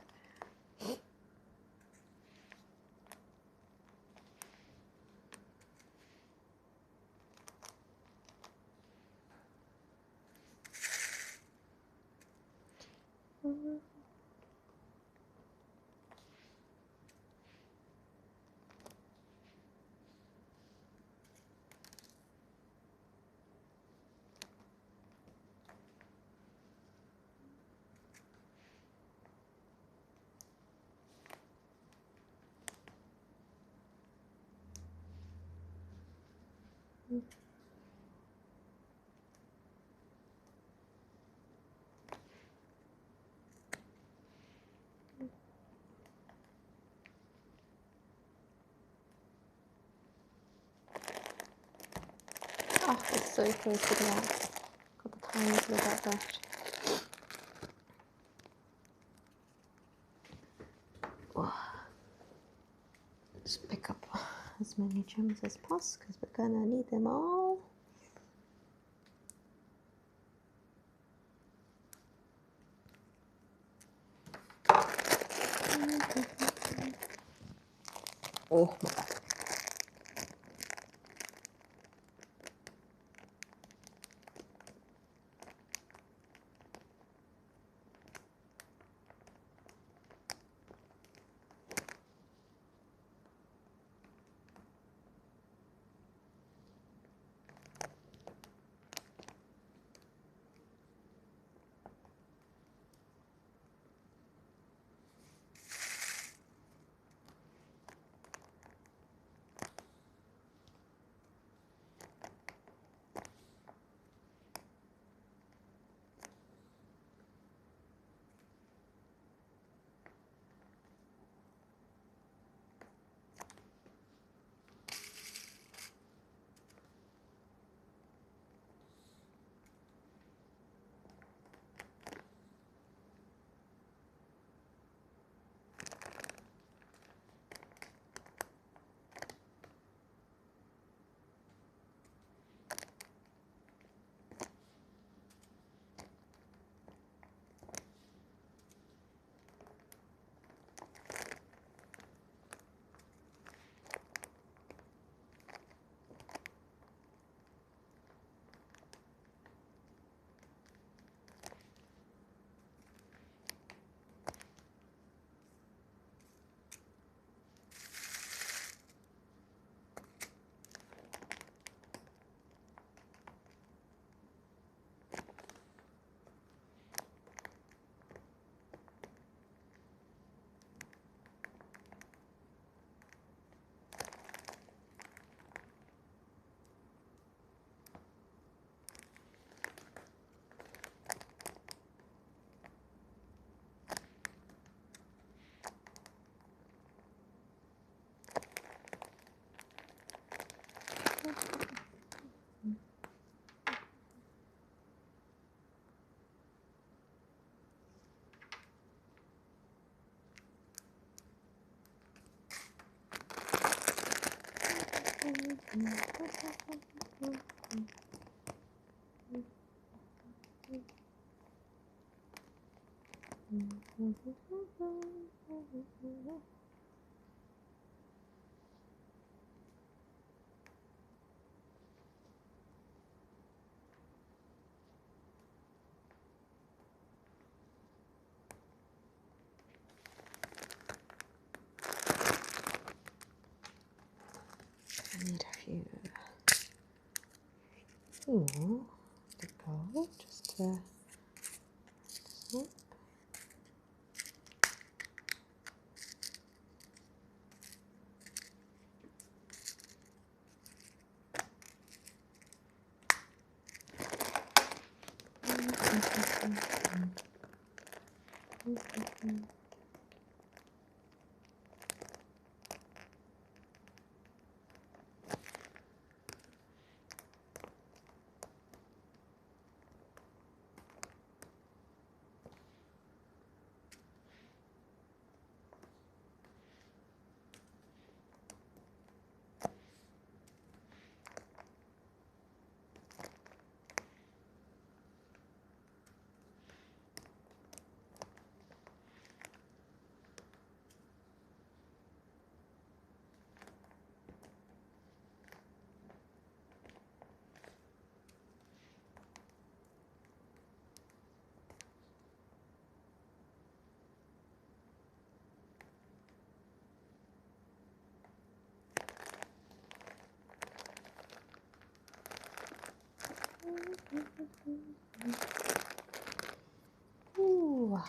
Oh, it's so close to that. Got the tiniest bit of that left. Oh. Just pick up as many gems as possible because we're gonna need them all. Oh my God. I need a few more to go, just to snip. Ooh.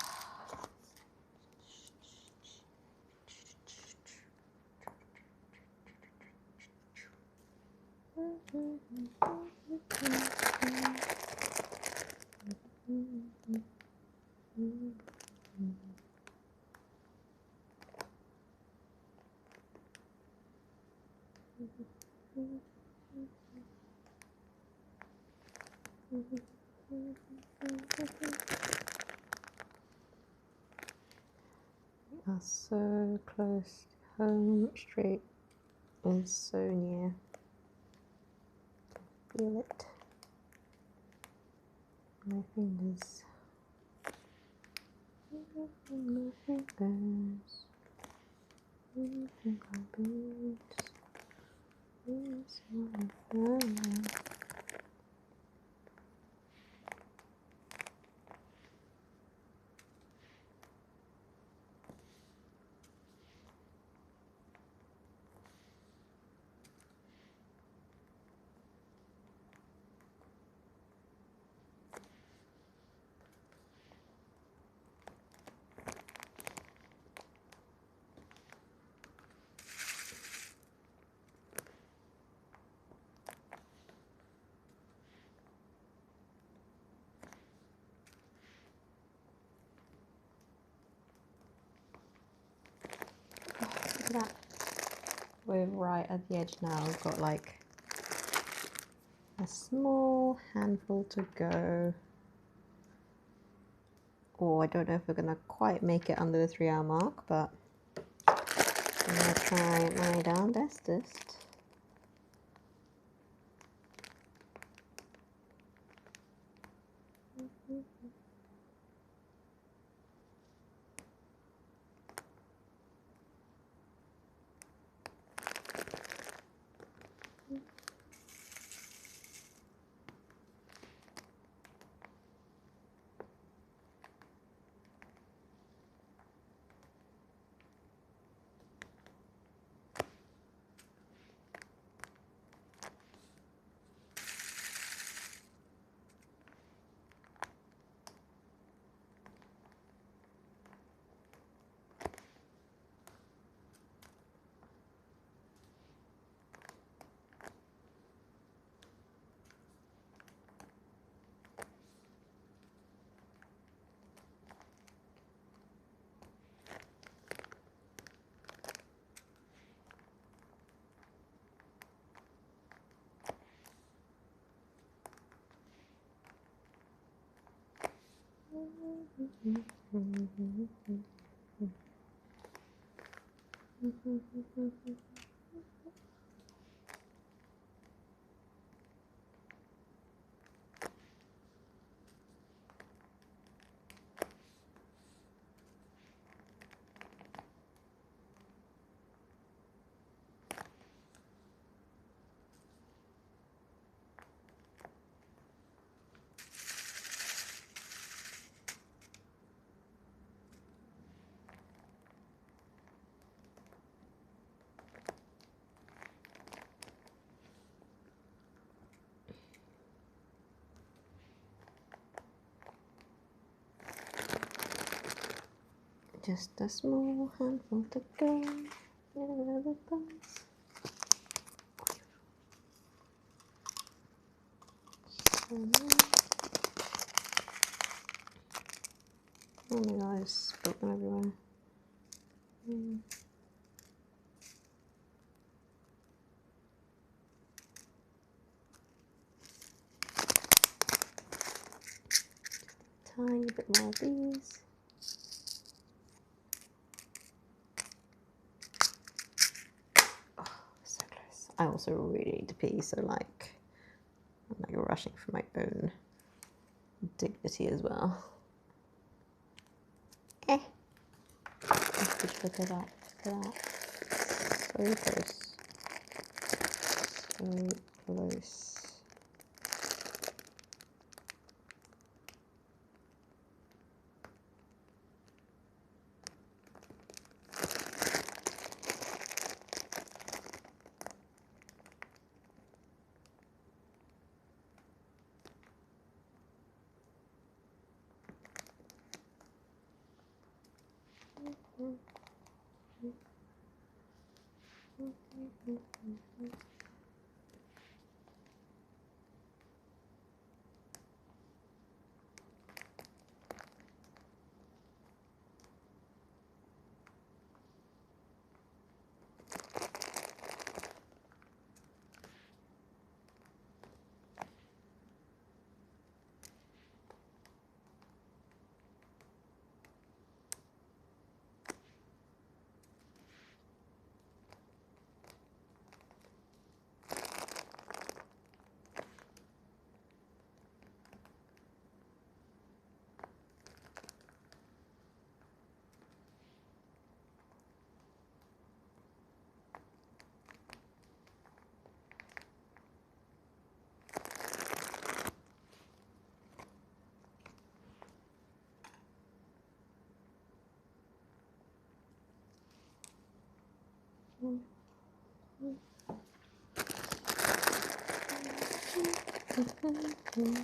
We are so close. Home straight is so near. Feel it. My fingers. My fingers. Finger beats. It's my fingers. Look at that. We're right at the edge now. We've got like a small handful to go. Oh, I don't know if we're gonna quite make it under the 3-hour mark, but I'm gonna try my darndestest. Just a small handful to go. Where the bugs. Oh my god, I spilled them everywhere. Tiny bit more of these. Oh, so close. I also really need to pee, so like I'm like rushing for my own dignity as well. Just look at that. Look at that. So close. So close.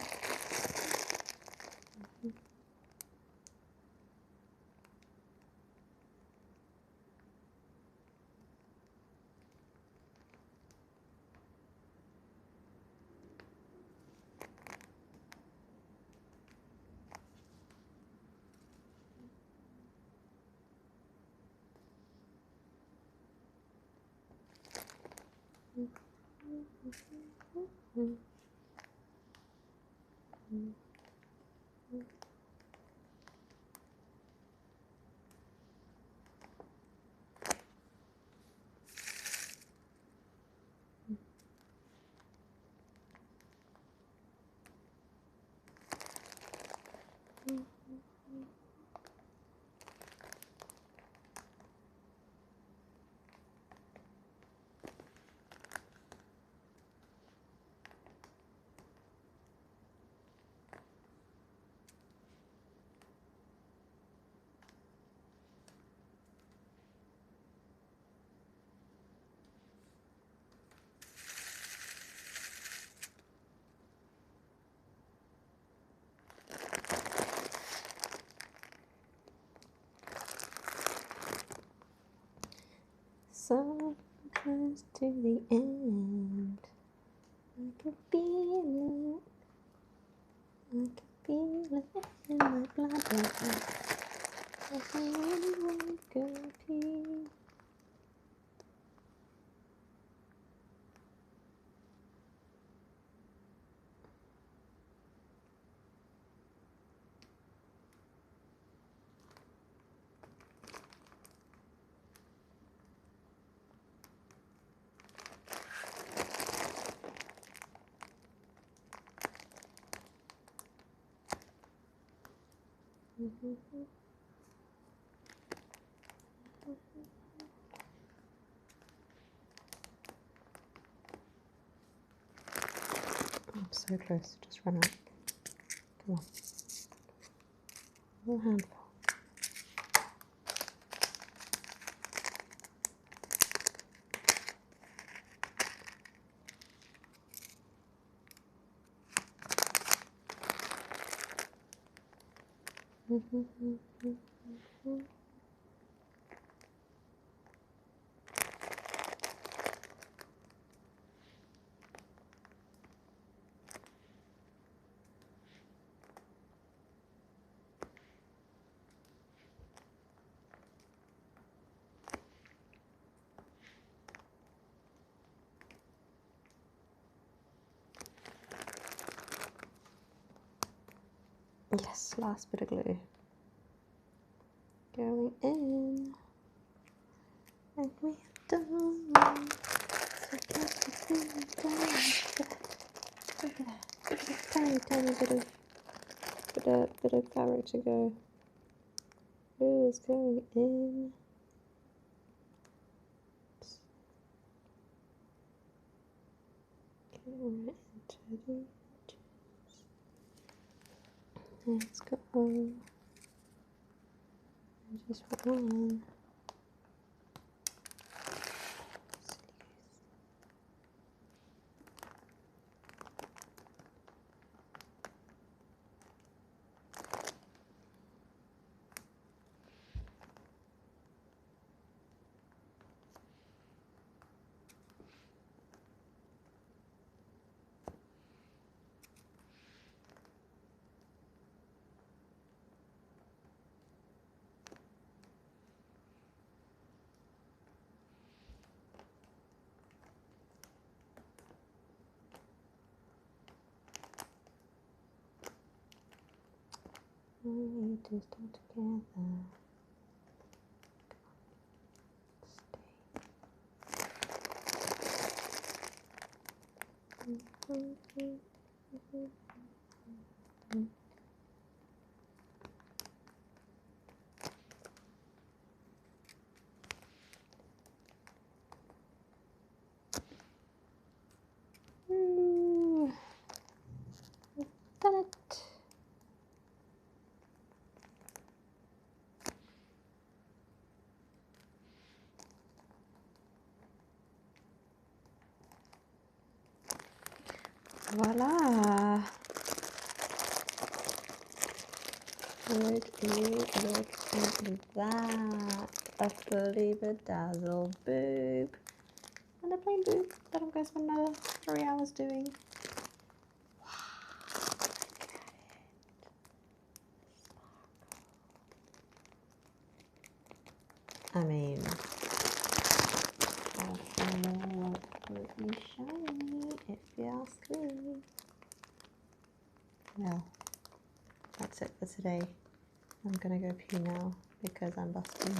So close to the end. I can feel it. I can feel it in my blood. I really want to go pee. I'm so close, just run out. Come on. A little handful. Yes, last bit of glue. Going in. And we have done. Look at that. Tiny bit of fabric to go. Glue is going in. Get it right into the edges. Let's go. Just one. We need to start together. Stay. Ooh, done it. Voila! Would you look at that? A fully bedazzled boob. And a plain boob that I'm going to spend another 3 hours doing. Wow, look at it. I mean, more absolutely shiny, if you ask me. Well, that's it for today. I'm gonna go pee now because I'm busting.